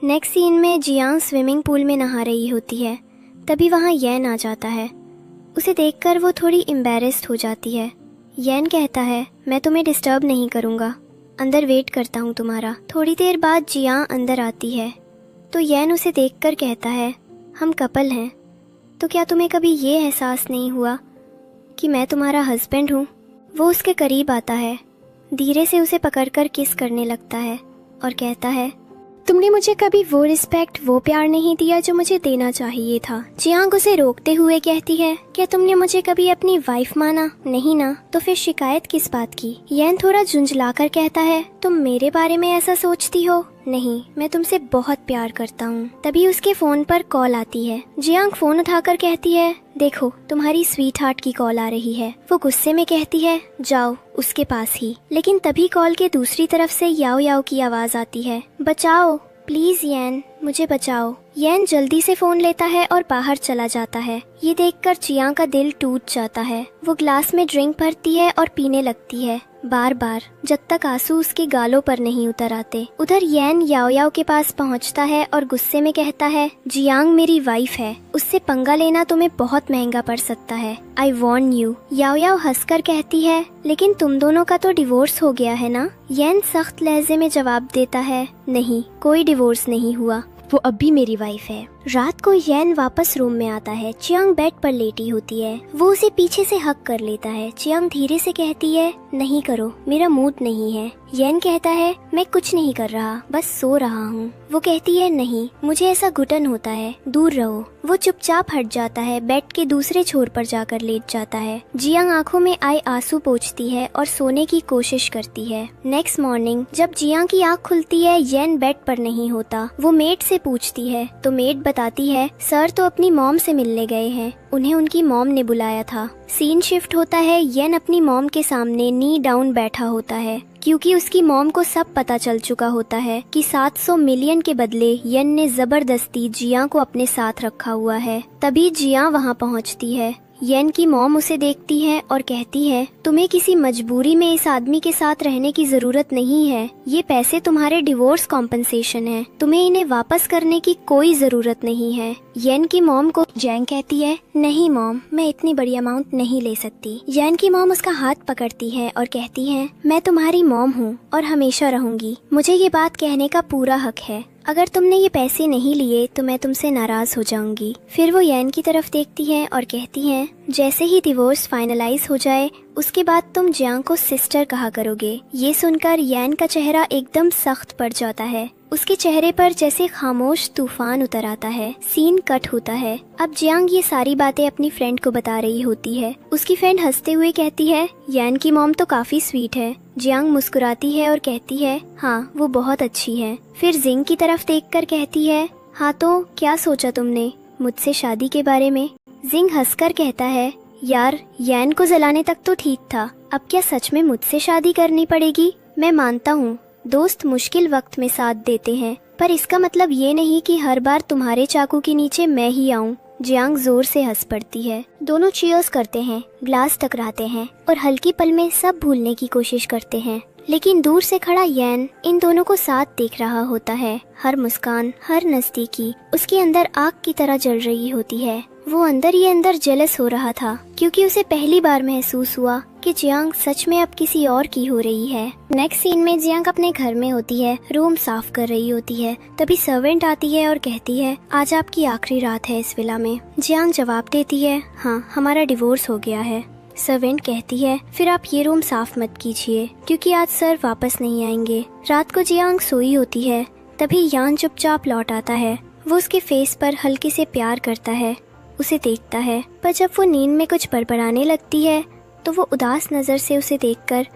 A: नेक्स्ट सीन में जियांग स्विमिंग पूल में नहा रही होती है। तभी वहाँ येन आ जाता है। उसे देखकर वो थोड़ी एम्बैरेस्ड हो जाती है। येन कहता है, मैं तुम्हें डिस्टर्ब नहीं करूँगा, अंदर वेट करता हूँ तुम्हारा। थोड़ी देर बाद जियांग अंदर आती है तो येन उसे देखकर कहता है, हम कपल हैं, तो क्या तुम्हें कभी ये एहसास नहीं हुआ कि मैं तुम्हारा हस्बैंड हूँ? वो उसके करीब आता है, धीरे से उसे पकड़कर किस करने लगता है और कहता है, तुमने मुझे कभी वो रिस्पेक्ट, वो प्यार नहीं दिया जो मुझे देना चाहिए था। जियांग उसे रोकते हुए कहती है, क्या तुमने मुझे कभी अपनी वाइफ माना? नहीं ना, तो फिर शिकायत किस बात की? येन थोड़ा झुंझलाकर कहता है, तुम मेरे बारे में ऐसा सोचती हो? नहीं, मैं तुमसे बहुत प्यार करता हूँ। तभी उसके फोन पर कॉल आती है। जियांग फोन उठाकर कहती है, देखो तुम्हारी स्वीट हार्ट की कॉल आ रही है। वो गुस्से में कहती है, जाओ उसके पास ही। लेकिन तभी कॉल के दूसरी तरफ से याओ याओ की आवाज आती है, बचाओ प्लीज येन, मुझे बचाओ। येन जल्दी से फोन लेता है और बाहर चला जाता है। ये देखकर जियांग का दिल टूट जाता है। वो ग्लास में ड्रिंक भरती है और पीने लगती है बार बार, जब तक आंसू उसके गालों पर नहीं उतर आते। उधर येन याओ याओ के पास पहुंचता है और गुस्से में कहता है, जियांग मेरी वाइफ है, उससे पंगा लेना तुम्हें बहुत महंगा पड़ सकता है। आई वॉर्न यू। याओ याओ हंसकर कहती है, लेकिन तुम दोनों का तो डिवोर्स हो गया है ना? येन सख्त लहजे में जवाब देता है, नहीं, कोई डिवोर्स नहीं हुआ, वो अब भी मेरी वाइफ है। रात को येन वापस रूम में आता है। जियांग बेड पर लेटी होती है। वो उसे पीछे से हक कर लेता है। जियांग धीरे से कहती है, नहीं करो, मेरा मूड नहीं है। येन कहता है, मैं कुछ नहीं कर रहा, बस सो रहा हूँ। वो कहती है, नहीं, मुझे ऐसा घुटन होता है, दूर रहो। वो चुपचाप हट जाता है, बेड के दूसरे छोर पर जाकर लेट जाता है। जियांग आंखों में आए आंसू पोंछती है और सोने की कोशिश करती है। नेक्स्ट मॉर्निंग जब जियांग की आंख खुलती है, येन बेड पर नहीं होता। वो मेड से पूछती है तो मेड बताती है, सर तो अपनी मॉम से मिलने गए हैं, उन्हें उनकी मॉम ने बुलाया था। सीन शिफ्ट होता है। येन अपनी मॉम के सामने नी डाउन बैठा होता है, क्योंकि उसकी मॉम को सब पता चल चुका होता है कि 700 मिलियन के बदले येन ने जबरदस्ती जियांग को अपने साथ रखा हुआ है। तभी जियांग वहाँ पहुँचती है। येन की मॉम उसे देखती है और कहती है, तुम्हें किसी मजबूरी में इस आदमी के साथ रहने की जरूरत नहीं है। ये पैसे तुम्हारे डिवोर्स कॉम्पनसेशन है, तुम्हें इन्हें वापस करने की कोई जरूरत नहीं है। येन की मॉम को जियांग कहती है, नहीं मॉम, मैं इतनी बड़ी अमाउंट नहीं ले सकती। येन की मॉम उसका हाथ पकड़ती है और कहती है, मैं तुम्हारी मॉम हूँ और हमेशा रहूंगी, मुझे ये बात कहने का पूरा हक है। अगर तुमने ये पैसे नहीं लिए तो मैं तुमसे नाराज हो जाऊंगी। फिर वो येन की तरफ देखती है और कहती है, जैसे ही डिवोर्स फाइनलाइज हो जाए उसके बाद तुम जियांग को सिस्टर कहा करोगे। ये सुनकर येन का चेहरा एकदम सख्त पड़ जाता है। उसके चेहरे पर जैसे खामोश तूफान उतर आता है। सीन कट होता है। अब जियांग ये सारी बातें अपनी फ्रेंड को बता रही होती है। उसकी फ्रेंड हंसते हुए कहती है, येन की मॉम तो काफी स्वीट है। जियांग मुस्कुराती है और कहती है, हाँ, वो बहुत अच्छी है। फिर जिंग की तरफ देखकर कहती है, हाँ तो क्या सोचा तुमने मुझसे शादी के बारे में? जिंग हंसकर कहता है, यार यैन को जलाने तक तो ठीक था, अब क्या सच में मुझसे शादी करनी पड़ेगी? मैं मानता हूँ दोस्त मुश्किल वक्त में साथ देते हैं, पर इसका मतलब ये नहीं कि हर बार तुम्हारे चाकू के नीचे मैं ही आऊँ। जियांग जोर से हंस पड़ती है। दोनों चीयर्स करते हैं, ग्लास टकराते हैं और हल्की पल में सब भूलने की कोशिश करते हैं। लेकिन दूर से खड़ा यैन इन दोनों को साथ देख रहा होता है। हर मुस्कान, हर नजदीकी उसके अंदर आग की तरह जल रही होती है। वो अंदर ही अंदर जेलस हो रहा था, क्योंकि उसे पहली बार महसूस हुआ कि जियांग सच में अब किसी और की हो रही है। नेक्स्ट सीन में जियांग अपने घर में होती है, रूम साफ कर रही होती है। तभी सर्वेंट आती है और कहती है, आज आपकी आखिरी रात है इस विला में। जियांग जवाब देती है, हाँ हमारा डिवोर्स हो गया है। सर्वेंट कहती है, फिर आप ये रूम साफ मत कीजिए, क्योंकि आज सर वापस नहीं आएंगे। रात को जियांग सोई होती है, तभी यान चुपचाप लौट आता है। वो उसके फेस पर हल्के से प्यार करता है, उसे देखता है, पर जब वो नींद में कुछ बड़बड़ाने लगती है तो वो उदास नजर से उसे देखकर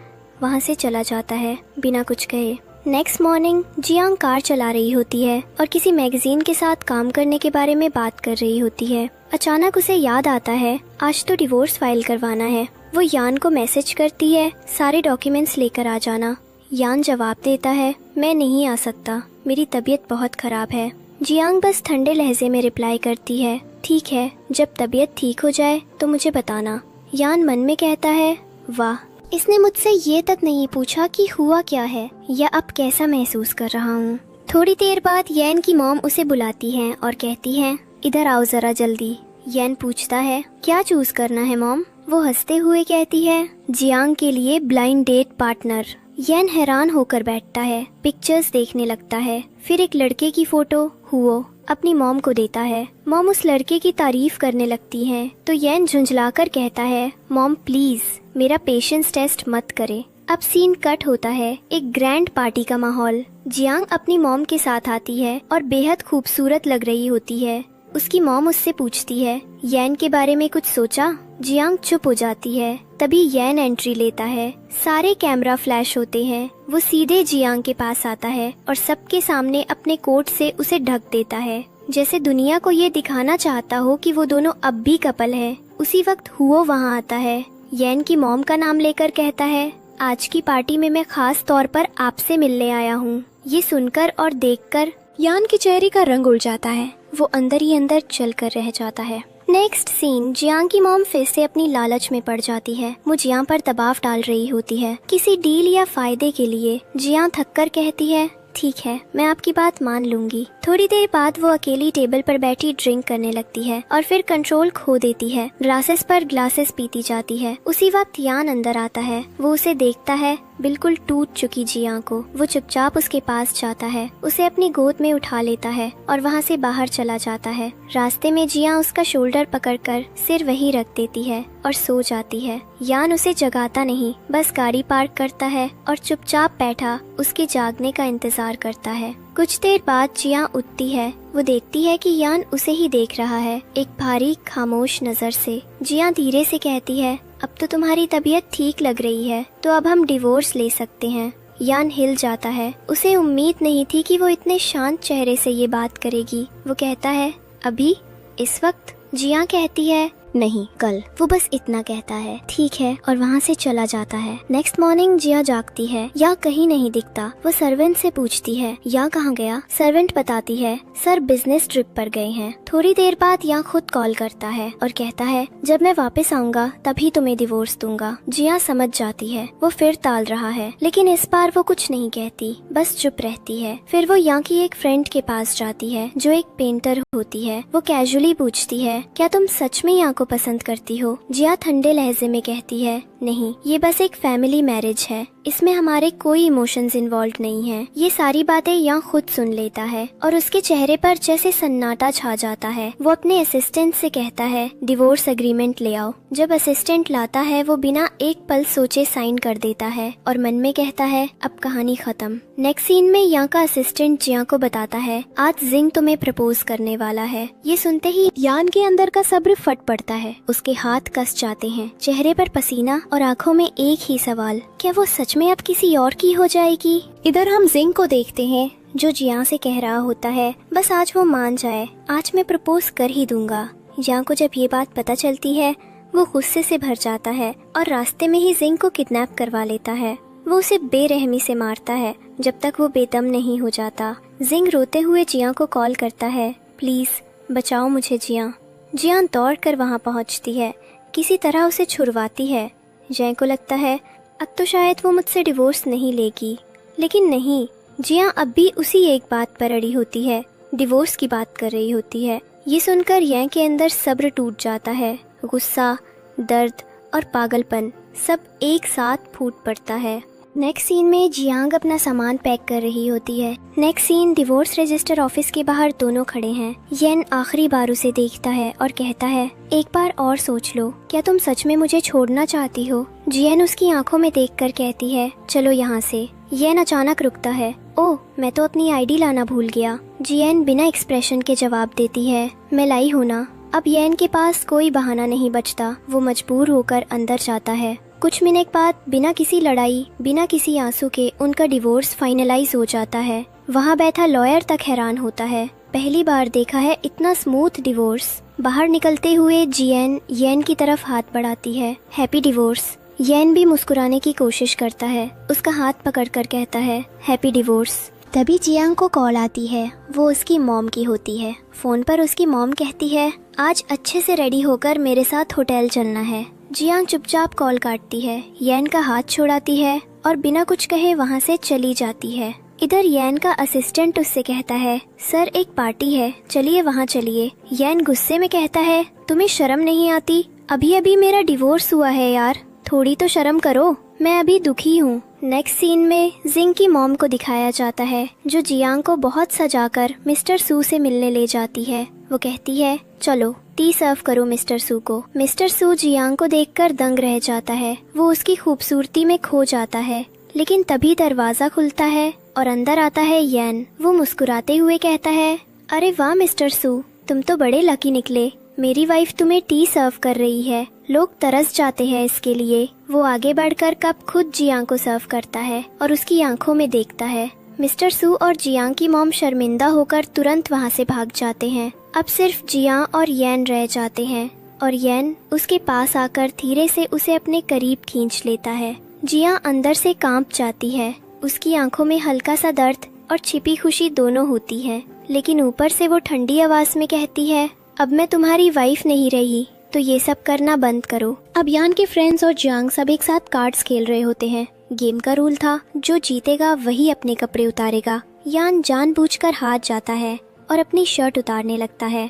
A: वहाँ से चला जाता है बिना कुछ कहे। नेक्स्ट मॉर्निंग जियांग कार चला रही होती है और किसी मैगजीन के साथ काम करने के बारे में बात कर रही होती है। अचानक उसे याद आता है, आज तो डिवोर्स फाइल करवाना है। वो यान को मैसेज करती है, सारे डॉक्यूमेंट्स लेकर आ जाना। यान जवाब देता है, मैं नहीं आ सकता, मेरी तबीयत बहुत खराब है। जियांग बस ठंडे लहजे में रिप्लाई करती है, ठीक है, जब तबीयत ठीक हो जाए तो मुझे बताना। यान मन में कहता है, वाह, इसने मुझसे ये तक नहीं पूछा कि हुआ क्या है या अब कैसा महसूस कर रहा हूँ। थोड़ी देर बाद यैन की मॉम उसे बुलाती हैं और कहती हैं, इधर आओ जरा जल्दी। यैन पूछता है, क्या चूज करना है मॉम? वो हंसते हुए कहती है, जियांग के लिए ब्लाइंड डेट पार्टनर। यैन हैरान होकर बैठता है, पिक्चर्स देखने लगता है। फिर एक लड़के की फोटो हुओ अपनी मॉम को देता है। मॉम उस लड़के की तारीफ करने लगती हैं, तो यैन झुंझलाकर कहता है, मॉम प्लीज मेरा पेशेंस टेस्ट मत करे। अब सीन कट होता है, एक ग्रैंड पार्टी का माहौल। जियांग अपनी मॉम के साथ आती है और बेहद खूबसूरत लग रही होती है। उसकी मॉम उससे पूछती है, यैन के बारे में कुछ सोचा? जियांग चुप हो जाती है। तभी यैन एंट्री लेता है, सारे कैमरा फ्लैश होते हैं। वो सीधे जियांग के पास आता है और सबके सामने अपने कोट से उसे ढक देता है, जैसे दुनिया को ये दिखाना चाहता हो कि वो दोनों अब भी कपल है। उसी वक्त हुओ वहाँ आता है, यैन की मॉम का नाम लेकर कहता है, आज की पार्टी में मैं खास तौर पर आपसे मिलने आया हूँ। ये सुनकर और देखकर यान के चेहरे का रंग उड़ जाता है, वो अंदर ही अंदर चल कर रह जाता है। नेक्स्ट सीन, जियांग की मॉम फिर से अपनी लालच में पड़ जाती है। वो जियांग पर दबाव डाल रही होती है किसी डील या फायदे के लिए। जियांग थककर कहती है, ठीक है, मैं आपकी बात मान लूंगी। थोड़ी देर बाद वो अकेली टेबल पर बैठी ड्रिंक करने लगती है और फिर कंट्रोल खो देती है। ग्लासेस पर ग्लासेस पीती जाती है। उसी वक्त यान अंदर आता है। वो उसे देखता है, बिल्कुल टूट चुकी जियांग को। वो चुपचाप उसके पास जाता है, उसे अपनी गोद में उठा लेता है और वहाँ से बाहर चला जाता है। रास्ते में जियांग उसका शोल्डर पकड़कर सिर वहीं रख देती है और सो जाती है। यान उसे जगाता नहीं, बस गाड़ी पार्क करता है और चुपचाप बैठा उसके जागने का इंतजार करता है। कुछ देर बाद जियांग उठती है। वो देखती है कि यान उसे ही देख रहा है, एक भारी खामोश नजर से। जियांग धीरे से कहती है, अब तो तुम्हारी तबीयत ठीक लग रही है, तो अब हम डिवोर्स ले सकते हैं। यान हिल जाता है, उसे उम्मीद नहीं थी कि वो इतने शांत चेहरे से ये बात करेगी। वो कहता है, अभी? इस वक्त? जियांग कहती है, नहीं, कल। वो बस इतना कहता है, ठीक है, और वहाँ से चला जाता है। नेक्स्ट मॉर्निंग जिया जागती है, या कहीं नहीं दिखता। वो सर्वेंट से पूछती है, या कहाँ गया? सर्वेंट बताती है, सर बिजनेस ट्रिप पर गए हैं। थोड़ी देर बाद या खुद कॉल करता है और कहता है, जब मैं वापस आऊंगा तभी तुम्हें डिवोर्स दूंगा। जिया समझ जाती है, वो फिर टाल रहा है, लेकिन इस बार वो कुछ नहीं कहती, बस चुप रहती है। फिर वो यहाँ की एक फ्रेंड के पास जाती है जो एक पेंटर होती है। वो कैजुअली पूछती है, क्या तुम सच में यहाँ को पसंद करती हो? जिया ठंडे लहजे में कहती है, नहीं, ये बस एक फैमिली मैरिज है, इसमें हमारे कोई इमोशंस इन्वॉल्व नहीं है। ये सारी बातें यहाँ खुद सुन लेता है और उसके चेहरे पर जैसे सन्नाटा छा जाता है। वो अपने असिस्टेंट से कहता है, डिवोर्स एग्रीमेंट ले आओ। जब असिस्टेंट लाता है, वो बिना एक पल सोचे साइन कर देता है और मन में कहता है, अब कहानी खत्म। नेक्स्ट सीन में यहाँ का असिस्टेंट जिया को बताता है, आज जिंग तुम्हें प्रपोज करने वाला है। ये सुनते ही यान के अंदर का सब्र फट पड़ता है, उसके हाथ कस जाते हैं, चेहरे पर पसीना और आंखों में एक ही सवाल, क्या वो सच में अब किसी और की हो जाएगी? इधर हम जिंग को देखते हैं जो जिया से कह रहा होता है, बस आज वो मान जाए, आज मैं प्रपोज कर ही दूंगा। जियांग को जब ये बात पता चलती है वो गुस्से से भर जाता है और रास्ते में ही जिंग को किडनैप करवा लेता है। वो उसे बेरहमी से मारता है जब तक वो बेदम नहीं हो जाता। जिंग रोते हुए जियांग को कॉल करता है, प्लीज बचाओ मुझे जियांग। जियांग दौड़ कर वहाँ पहुँचती है, किसी तरह उसे छुड़वाती है। जियांग को लगता है अब तो शायद वो मुझसे डिवोर्स नहीं लेगी, लेकिन नहीं, जियांग अब भी उसी एक बात पर अड़ी होती है, डिवोर्स की बात कर रही होती है। ये सुनकर यांग के अंदर सब्र टूट जाता है। गुस्सा, दर्द और पागलपन सब एक साथ फूट पड़ता है। नेक्स्ट सीन में जियांग अपना सामान पैक कर रही होती है। Next scene divorce register office के बाहर दोनों खड़े हैं। येन आखिरी बार उसे देखता है और कहता है, एक बार और सोच लो, क्या तुम सच में मुझे छोड़ना चाहती हो? जियन उसकी आंखों में देखकर कहती है, चलो यहाँ से। येन अचानक रुकता है, ओह मैं तो अपनी आईडी लाना भूल गया। जियन बिना एक्सप्रेशन के जवाब देती है, मैं लाई हूँ ना। अब येन के पास कोई बहाना नहीं बचता, वो मजबूर होकर अंदर जाता है। कुछ मिनट बाद बिना किसी लड़ाई, बिना किसी आंसू के उनका डिवोर्स फाइनलाइज हो जाता है। वहाँ बैठा लॉयर तक हैरान होता है, पहली बार देखा है इतना स्मूथ डिवोर्स। बाहर निकलते हुए जियन येन की तरफ हाथ बढ़ाती है, हैप्पी डिवोर्स। येन भी मुस्कुराने की कोशिश करता है, उसका हाथ पकड़कर कहता है, हैप्पी डिवोर्स। तभी जियांग को कॉल आती है, वो उसकी मॉम की होती है। फोन पर उसकी मॉम कहती है, आज अच्छे से रेडी होकर मेरे साथ होटल चलना है। जियांग चुपचाप कॉल काटती है, येन का हाथ छोड़ाती है और बिना कुछ कहे वहाँ से चली जाती है। इधर येन का असिस्टेंट उससे कहता है, सर एक पार्टी है, चलिए वहाँ चलिए। येन गुस्से में कहता है, तुम्हें शर्म नहीं आती? अभी अभी मेरा डिवोर्स हुआ है यार, थोड़ी तो शर्म करो, मैं अभी दुखी हूँ। नेक्स्ट सीन में जिंग की मॉम को दिखाया जाता है, जो जियांग को बहुत सजाकर मिस्टर सू से मिलने ले जाती है। वो कहती है, चलो टी सर्व करो मिस्टर सू को। मिस्टर सू जियांग को देखकर दंग रह जाता है, वो उसकी खूबसूरती में खो जाता है। लेकिन तभी दरवाजा खुलता है और अंदर आता है येन। वो मुस्कुराते हुए कहता है, अरे वाह मिस्टर सू, तुम तो बड़े लकी निकले, मेरी वाइफ तुम्हें टी सर्व कर रही है, लोग तरस जाते हैं इसके लिए। वो आगे बढ़कर कप खुद जियांग को सर्व करता है और उसकी आंखों में देखता है। मिस्टर सू और जियांग की मॉम शर्मिंदा होकर तुरंत वहाँ से भाग जाते हैं। अब सिर्फ जियांग और येन रह जाते हैं और येन उसके पास आकर धीरे से उसे अपने करीब खींच लेता है। जियांग अंदर से कांप जाती है, उसकी आंखों में हल्का सा दर्द और छिपी खुशी दोनों होती है, लेकिन ऊपर से वो ठंडी आवाज में कहती है, अब मैं तुम्हारी वाइफ नहीं रही, तो ये सब करना बंद करो। अब यान के फ्रेंड्स और जियांग सब एक साथ कार्ड्स खेल रहे होते हैं। गेम का रूल था, जो जीतेगा वही अपने कपड़े उतारेगा। यान जानबूझकर हार जाता है और अपनी शर्ट उतारने लगता है।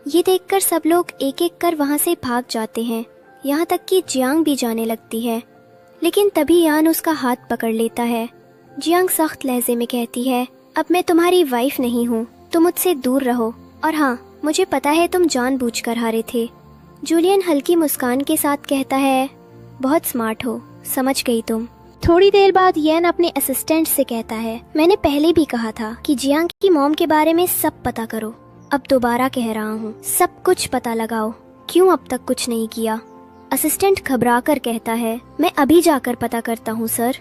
A: ये देखकर सब लोग एक एक कर वहाँ से भाग जाते हैं, यहाँ तक कि जियांग भी जाने लगती है। लेकिन तभी यान उसका हाथ पकड़ लेता है। जियांग सख्त लहजे में कहती है, अब मैं तुम्हारी वाइफ नहीं हूँ, तुम मुझसे दूर रहो। और हाँ, मुझे पता है तुम जानबूझकर हारे थे। जूलियन हल्की मुस्कान के साथ कहता है, बहुत स्मार्ट हो, समझ गई तुम। थोड़ी देर बाद येन अपने असिस्टेंट से कहता है, मैंने पहले भी कहा था कि जियांग की मॉम के बारे में सब पता करो, अब दोबारा कह रहा हूँ, सब कुछ पता लगाओ, क्यों अब तक कुछ नहीं किया? असिस्टेंट घबरा कर कहता है, मैं अभी जाकर पता करता हूँ सर।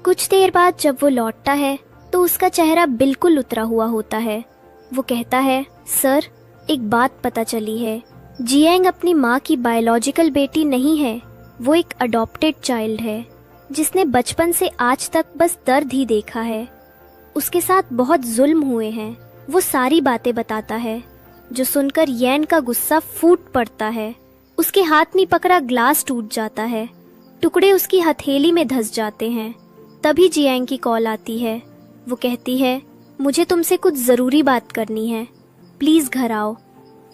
A: कुछ देर बाद जब वो लौटता है तो उसका चेहरा बिल्कुल उतरा हुआ होता है। वो कहता है, सर एक बात पता चली है, जियांग अपनी माँ की बायोलॉजिकल बेटी नहीं है, वो एक अडॉप्टेड चाइल्ड है, जिसने बचपन से आज तक बस दर्द ही देखा है। उसके साथ बहुत जुल्म हुए हैं, वो सारी बातें बताता है, जो सुनकर येन का गुस्सा फूट पड़ता है। उसके हाथ में पकड़ा ग्लास टूट जाता है, टुकड़े उसकी हथेली में धंस जाते हैं। तभी जियांग की कॉल आती है। वो कहती है, मुझे तुमसे कुछ जरूरी बात करनी है, प्लीज घर आओ।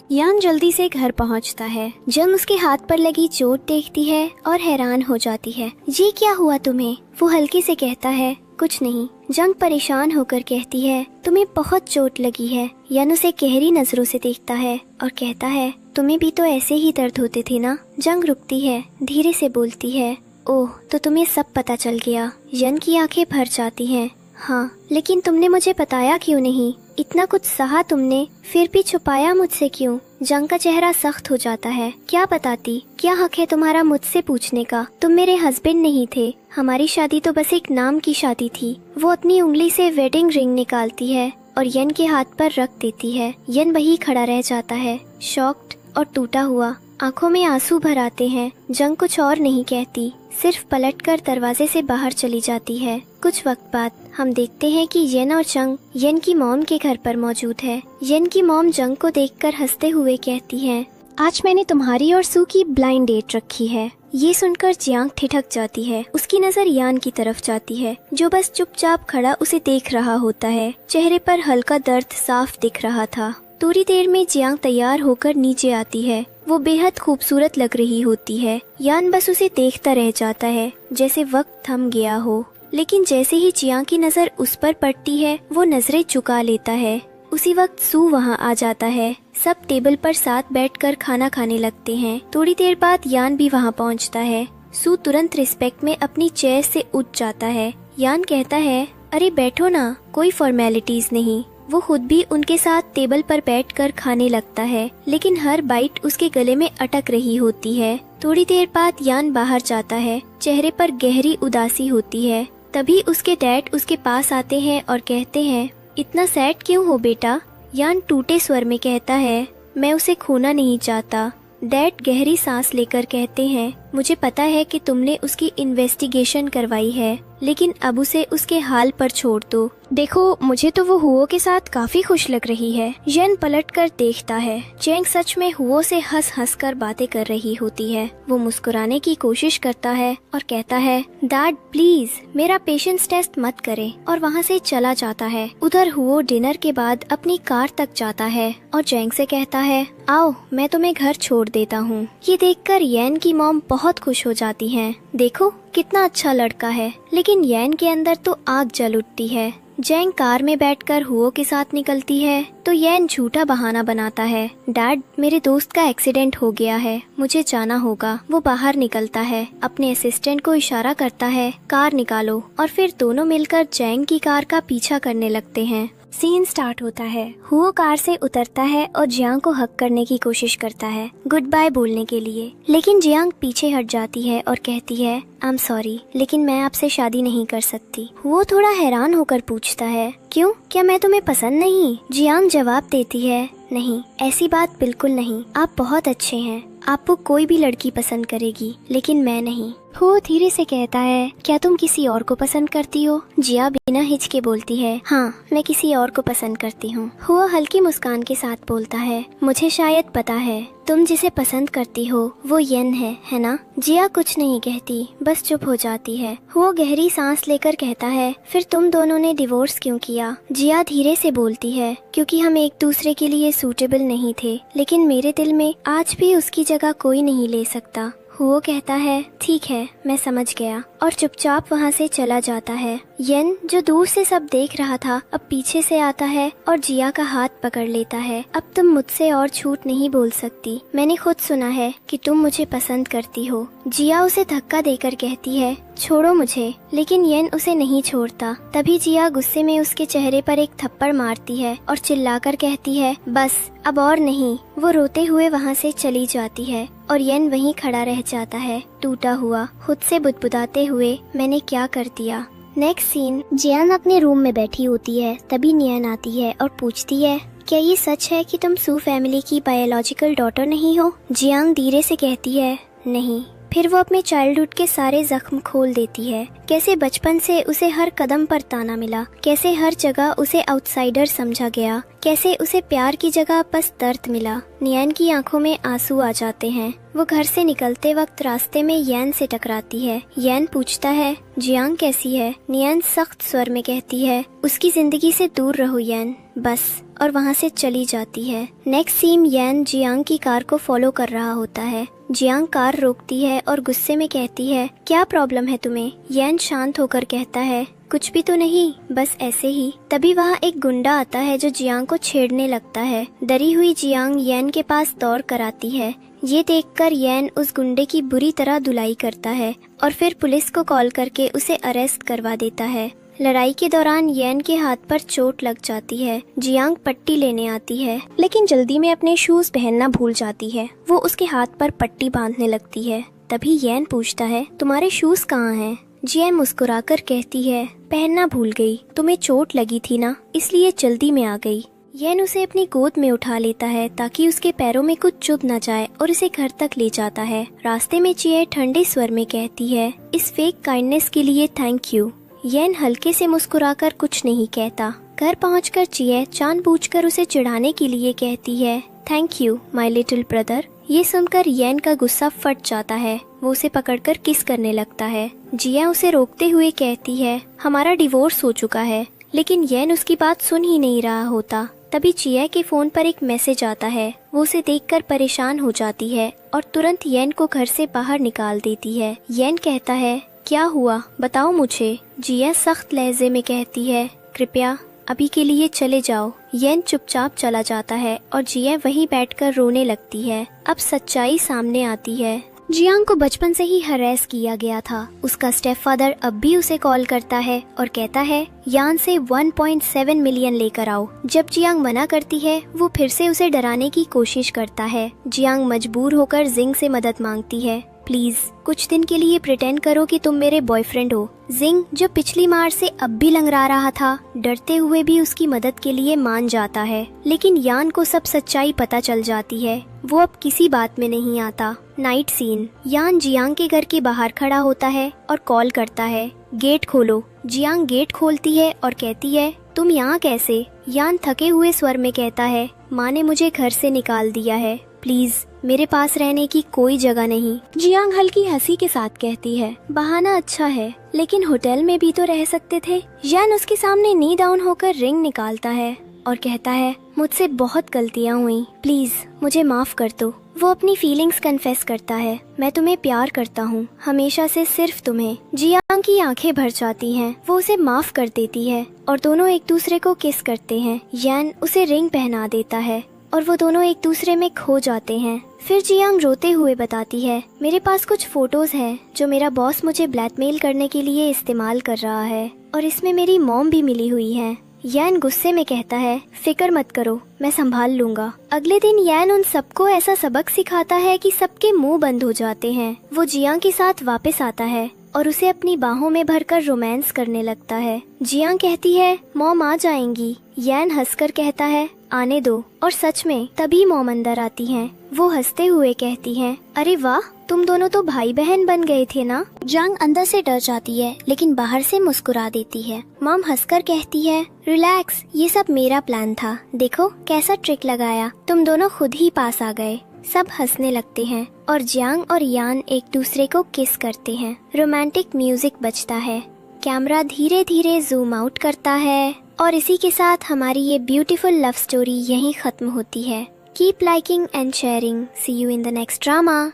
A: यान जल्दी से घर पहुंचता है। जंग उसके हाथ पर लगी चोट देखती है और हैरान हो जाती है। ये क्या हुआ तुम्हें? वो हल्के से कहता है, कुछ नहीं। जंग परेशान होकर कहती है, तुम्हें बहुत चोट लगी है। यान उसे गहरी नजरों से देखता है और कहता है, तुम्हें भी तो ऐसे ही दर्द होते थे ना? जंग रुकती है, धीरे से बोलती है, ओह तो तुम्हें सब पता चल गया। यान की आंखें भर जाती हैं। हाँ, लेकिन तुमने मुझे बताया क्यों नहीं? इतना कुछ सहा तुमने, फिर भी छुपाया मुझसे क्यों? जंग का चेहरा सख्त हो जाता है। क्या बताती? क्या हक है तुम्हारा मुझसे पूछने का? तुम मेरे हस्बैंड नहीं थे, हमारी शादी तो बस एक नाम की शादी थी। वो अपनी उंगली से वेडिंग रिंग निकालती है और यन के हाथ पर रख देती है। यन वही खड़ा रह जाता है, शॉक्ड और टूटा हुआ। आंखों में आंसू भर आते हैं। जंग कुछ और नहीं कहती, सिर्फ पलटकर दरवाजे से बाहर चली जाती है। कुछ वक्त बाद हम देखते हैं कि येन और जंग येन की मॉम के घर पर मौजूद है। येन की मॉम जंग को देखकर हंसते हुए कहती है, आज मैंने तुम्हारी और सू की ब्लाइंड डेट रखी है। ये सुनकर जियांग ठिठक जाती है। उसकी नजर यान की तरफ जाती है, जो बस चुपचाप खड़ा उसे देख रहा होता है। चेहरे पर हल्का दर्द साफ दिख रहा था। थोड़ी देर में जियांग तैयार होकर नीचे आती है। वो बेहद खूबसूरत लग रही होती है। यान बस उसे देखता रह जाता है, जैसे वक्त थम गया हो। लेकिन जैसे ही जियांग की नजर उस पर पड़ती है, वो नजरें झुका लेता है। उसी वक्त सू वहाँ आ जाता है। सब टेबल पर साथ बैठकर खाना खाने लगते हैं। थोड़ी देर बाद यान भी वहाँ पहुँचता है। सू तुरंत रिस्पेक्ट में अपनी चेयर से उठ जाता है। यान कहता है, अरे बैठो ना, कोई फॉर्मेलिटीज नहीं। वो खुद भी उनके साथ टेबल पर बैठकर खाने लगता है, लेकिन हर बाइट उसके गले में अटक रही होती है। थोड़ी देर बाद यान बाहर जाता है। चेहरे पर गहरी उदासी होती है। तभी उसके डैड उसके पास आते हैं और कहते हैं, इतना सैड क्यों हो बेटा? यान टूटे स्वर में कहता है, मैं उसे खोना नहीं चाहता। डैड गहरी सांस लेकर कहते हैं, मुझे पता है कि तुमने उसकी इन्वेस्टिगेशन करवाई है, लेकिन अब उसे उसके हाल पर छोड़ दो। देखो, मुझे तो वो हुओ के साथ काफी खुश लग रही है। येन पलटकर देखता है। चेंग सच में हुओ से हंस हंस कर बातें कर रही होती है। वो मुस्कुराने की कोशिश करता है और कहता है, डैड प्लीज मेरा पेशेंस टेस्ट मत करे, और वहाँ से चला जाता है। उधर हुओ डिनर के बाद अपनी कार तक जाता है और चेंग से कहता है, आओ मैं तुम्हें घर छोड़ देता हूँ। ये देखकर येन की मॉम बहुत खुश हो जाती हैं। देखो कितना अच्छा लड़का है। लेकिन येन के अंदर तो आग जल उठती है। जेंग कार में बैठकर हुओ के साथ निकलती है तो येन झूठा बहाना बनाता है, डैड मेरे दोस्त का एक्सीडेंट हो गया है, मुझे जाना होगा। वो बाहर निकलता है, अपने असिस्टेंट को इशारा करता है, कार निकालो, और फिर दोनों मिलकर जेंग की कार का पीछा करने लगते हैं। सीन स्टार्ट होता है। हुओ कार से उतरता है और जियांग को हक करने की कोशिश करता है, गुड बाय बोलने के लिए। लेकिन जियांग पीछे हट जाती है और कहती है, आई एम सॉरी, लेकिन मैं आपसे शादी नहीं कर सकती। हुओ थोड़ा हैरान होकर पूछता है, क्यों, क्या मैं तुम्हें पसंद नहीं? जियांग जवाब देती है, नहीं, ऐसी बात बिल्कुल नहीं, आप बहुत अच्छे हैं, आपको कोई भी लड़की पसंद करेगी, लेकिन मैं नहीं। हुओ धीरे से कहता है, क्या तुम किसी और को पसंद करती हो? जिया बिना हिचके बोलती है, हाँ, मैं किसी और को पसंद करती हूँ। हुओ हल्की मुस्कान के साथ बोलता है, मुझे शायद पता है, तुम जिसे पसंद करती हो वो येन है ना? जिया कुछ नहीं कहती, बस चुप हो जाती है। हुओ गहरी सांस लेकर कहता है, फिर तुम दोनों ने डिवोर्स क्यों किया? जिया धीरे से बोलती है, क्योंकि हम एक दूसरे के लिए सूटेबल नहीं थे, लेकिन मेरे दिल में आज भी उसकी जगह कोई नहीं ले सकता। हुओ कहता है, ठीक है, मैं समझ गया, और चुपचाप वहाँ से चला जाता है। येन जो दूर से सब देख रहा था, अब पीछे से आता है और जिया का हाथ पकड़ लेता है। अब तुम मुझसे और झूठ नहीं बोल सकती, मैंने खुद सुना है कि तुम मुझे पसंद करती हो। जिया उसे धक्का देकर कहती है, छोड़ो मुझे, लेकिन येन उसे नहीं छोड़ता। तभी जिया गुस्से में उसके चेहरे पर एक थप्पड़ मारती है और चिल्लाकर कहती है, बस अब और नहीं। वो रोते हुए वहाँ से चली जाती है और येन वहीं खड़ा रह जाता है, टूटा हुआ, खुद से बुदबुदाते हुए, मैंने क्या कर दिया। नेक्स्ट सीन, जियान अपने रूम में बैठी होती है। तभी नियन आती है और पूछती है, क्या ये सच है कि तुम सू फैमिली की बायोलॉजिकल डॉटर नहीं हो? जियांग धीरे से कहती है, नहीं। फिर वो अपने चाइल्डहुड के सारे जख्म खोल देती है, कैसे बचपन से उसे हर कदम पर ताना मिला, कैसे हर जगह उसे आउटसाइडर समझा गया, कैसे उसे प्यार की जगह बस दर्द मिला। नियन की आंखों में आंसू आ जाते हैं। वो घर से निकलते वक्त रास्ते में येन से टकराती है। येन पूछता है, जियांग कैसी है? नियन सख्त स्वर में कहती है, उसकी जिंदगी से दूर रहो येन, बस, और वहाँ से चली जाती है। नेक्स्ट सीन, येन जियांग की कार को फॉलो कर रहा होता है। जियांग कार रोकती है और गुस्से में कहती है, क्या प्रॉब्लम है तुम्हें? येन शांत होकर कहता है, कुछ भी तो नहीं, बस ऐसे ही। तभी वहाँ एक गुंडा आता है जो जियांग को छेड़ने लगता है। डरी हुई जियांग येन के पास दौड़ कर आती है। ये देखकर येन उस गुंडे की बुरी तरह धुलाई करता है और फिर पुलिस को कॉल करके उसे अरेस्ट करवा देता है। लड़ाई के दौरान येन के हाथ पर चोट लग जाती है। जियांग पट्टी लेने आती है, लेकिन जल्दी में अपने शूज पहनना भूल जाती है। वो उसके हाथ पर पट्टी बांधने लगती है। तभी येन पूछता है, तुम्हारे शूज कहाँ हैं? जियांग मुस्कुराकर कहती है, पहनना भूल गई, तुम्हें चोट लगी थी ना, इसलिए जल्दी में आ गई। येन उसे अपनी गोद में उठा लेता है ताकि उसके पैरों में कुछ चुभ न जाए और उसे घर तक ले जाता है। रास्ते में चिए ठंडे स्वर में कहती है, इस फेक काइंडनेस के लिए थैंक यू। येन हल्के से मुस्कुराकर कुछ नहीं कहता। घर पहुंचकर चिए जानबूझकर उसे चिढ़ाने के लिए कहती है, thank you my little brother. ये सुनकर येन का गुस्सा फट जाता है। वो उसे पकड़कर किस करने लगता है। जिया उसे रोकते हुए कहती है, हमारा डिवोर्स हो चुका है, लेकिन येन उसकी बात सुन ही नहीं रहा होता। तभी चिया के फोन पर एक मैसेज आता है। वो उसे देखकर परेशान हो जाती है और तुरंत येन को घर से बाहर निकाल देती है। येन कहता है, क्या हुआ बताओ मुझे। जिया सख्त लहजे में कहती है, कृपया अभी के लिए चले जाओ। येन चुपचाप चला जाता है और जिया वहीं बैठकर रोने लगती है। अब सच्चाई सामने आती है। जियांग को बचपन से ही हरेस किया गया था। उसका स्टेपफादर अब भी उसे कॉल करता है और कहता है, यान से 1.7 मिलियन लेकर आओ। जब जियांग मना करती है, वो फिर से उसे डराने की कोशिश करता है। जियांग मजबूर होकर जिंग से मदद मांगती है, प्लीज कुछ दिन के लिए प्रिटेंड करो कि तुम मेरे बॉयफ्रेंड हो। जिंग जो पिछली मार से अब भी लंगड़ा रहा था, डरते हुए भी उसकी मदद के लिए मान जाता है। लेकिन यान को सब सच्चाई पता चल जाती है। वो अब किसी बात में नहीं आता। Night scene. यान जियांग के घर के बाहर खड़ा होता है और कॉल करता है, गेट खोलो। जियांग गेट खोलती है और कहती है, तुम यहाँ कैसे? यान थके हुए स्वर में कहता है, माँ ने मुझे घर से निकाल दिया है, प्लीज मेरे पास रहने की कोई जगह नहीं। जियांग हल्की हंसी के साथ कहती है, बहाना अच्छा है, लेकिन होटल में भी तो रह सकते थे। यान उसके सामने नी डाउन होकर रिंग निकालता है और कहता है, मुझसे बहुत गलतियाँ हुई, प्लीज मुझे माफ कर दो। वो अपनी फीलिंग्स कन्फेस करता है, मैं तुम्हें प्यार करता हूँ, हमेशा से सिर्फ तुम्हें। जियांग की आंखें भर जाती हैं। वो उसे माफ कर देती है और दोनों एक दूसरे को किस करते हैं। यान उसे रिंग पहना देता है और वो दोनों एक दूसरे में खो जाते हैं। फिर जियांग रोते हुए बताती है, मेरे पास कुछ फोटोज हैं जो मेरा बॉस मुझे ब्लैकमेल करने के लिए इस्तेमाल कर रहा है और इसमें मेरी मॉम भी मिली हुई है। यान गुस्से में कहता है, फिक्र मत करो, मैं संभाल लूंगा। अगले दिन यान उन सबको ऐसा सबक सिखाता है कि सबके मुंह बंद हो जाते हैं। वो जियांग के साथ वापस आता है और उसे अपनी बाहों में भरकर रोमांस करने लगता है। जियांग कहती है, मॉम आ जाएंगी। यान हंसकर कहता है, आने दो। और सच में तभी मॉम अंदर आती हैं। वो हंसते हुए कहती हैं, अरे वाह, तुम दोनों तो भाई बहन बन गए थे ना। जियांग अंदर से डर जाती है लेकिन बाहर से मुस्कुरा देती है। मॉम हंसकर कहती है, रिलैक्स, ये सब मेरा प्लान था, देखो कैसा ट्रिक लगाया, तुम दोनों खुद ही पास आ गए। सब हंसने लगते हैं और जियांग और यान एक दूसरे को किस करते हैं। रोमांटिक म्यूजिक बजता है। कैमरा धीरे धीरे जूम आउट करता है और इसी के साथ हमारी ये ब्यूटीफुल लव स्टोरी यहीं खत्म होती है। Keep liking and sharing. See you in the next drama.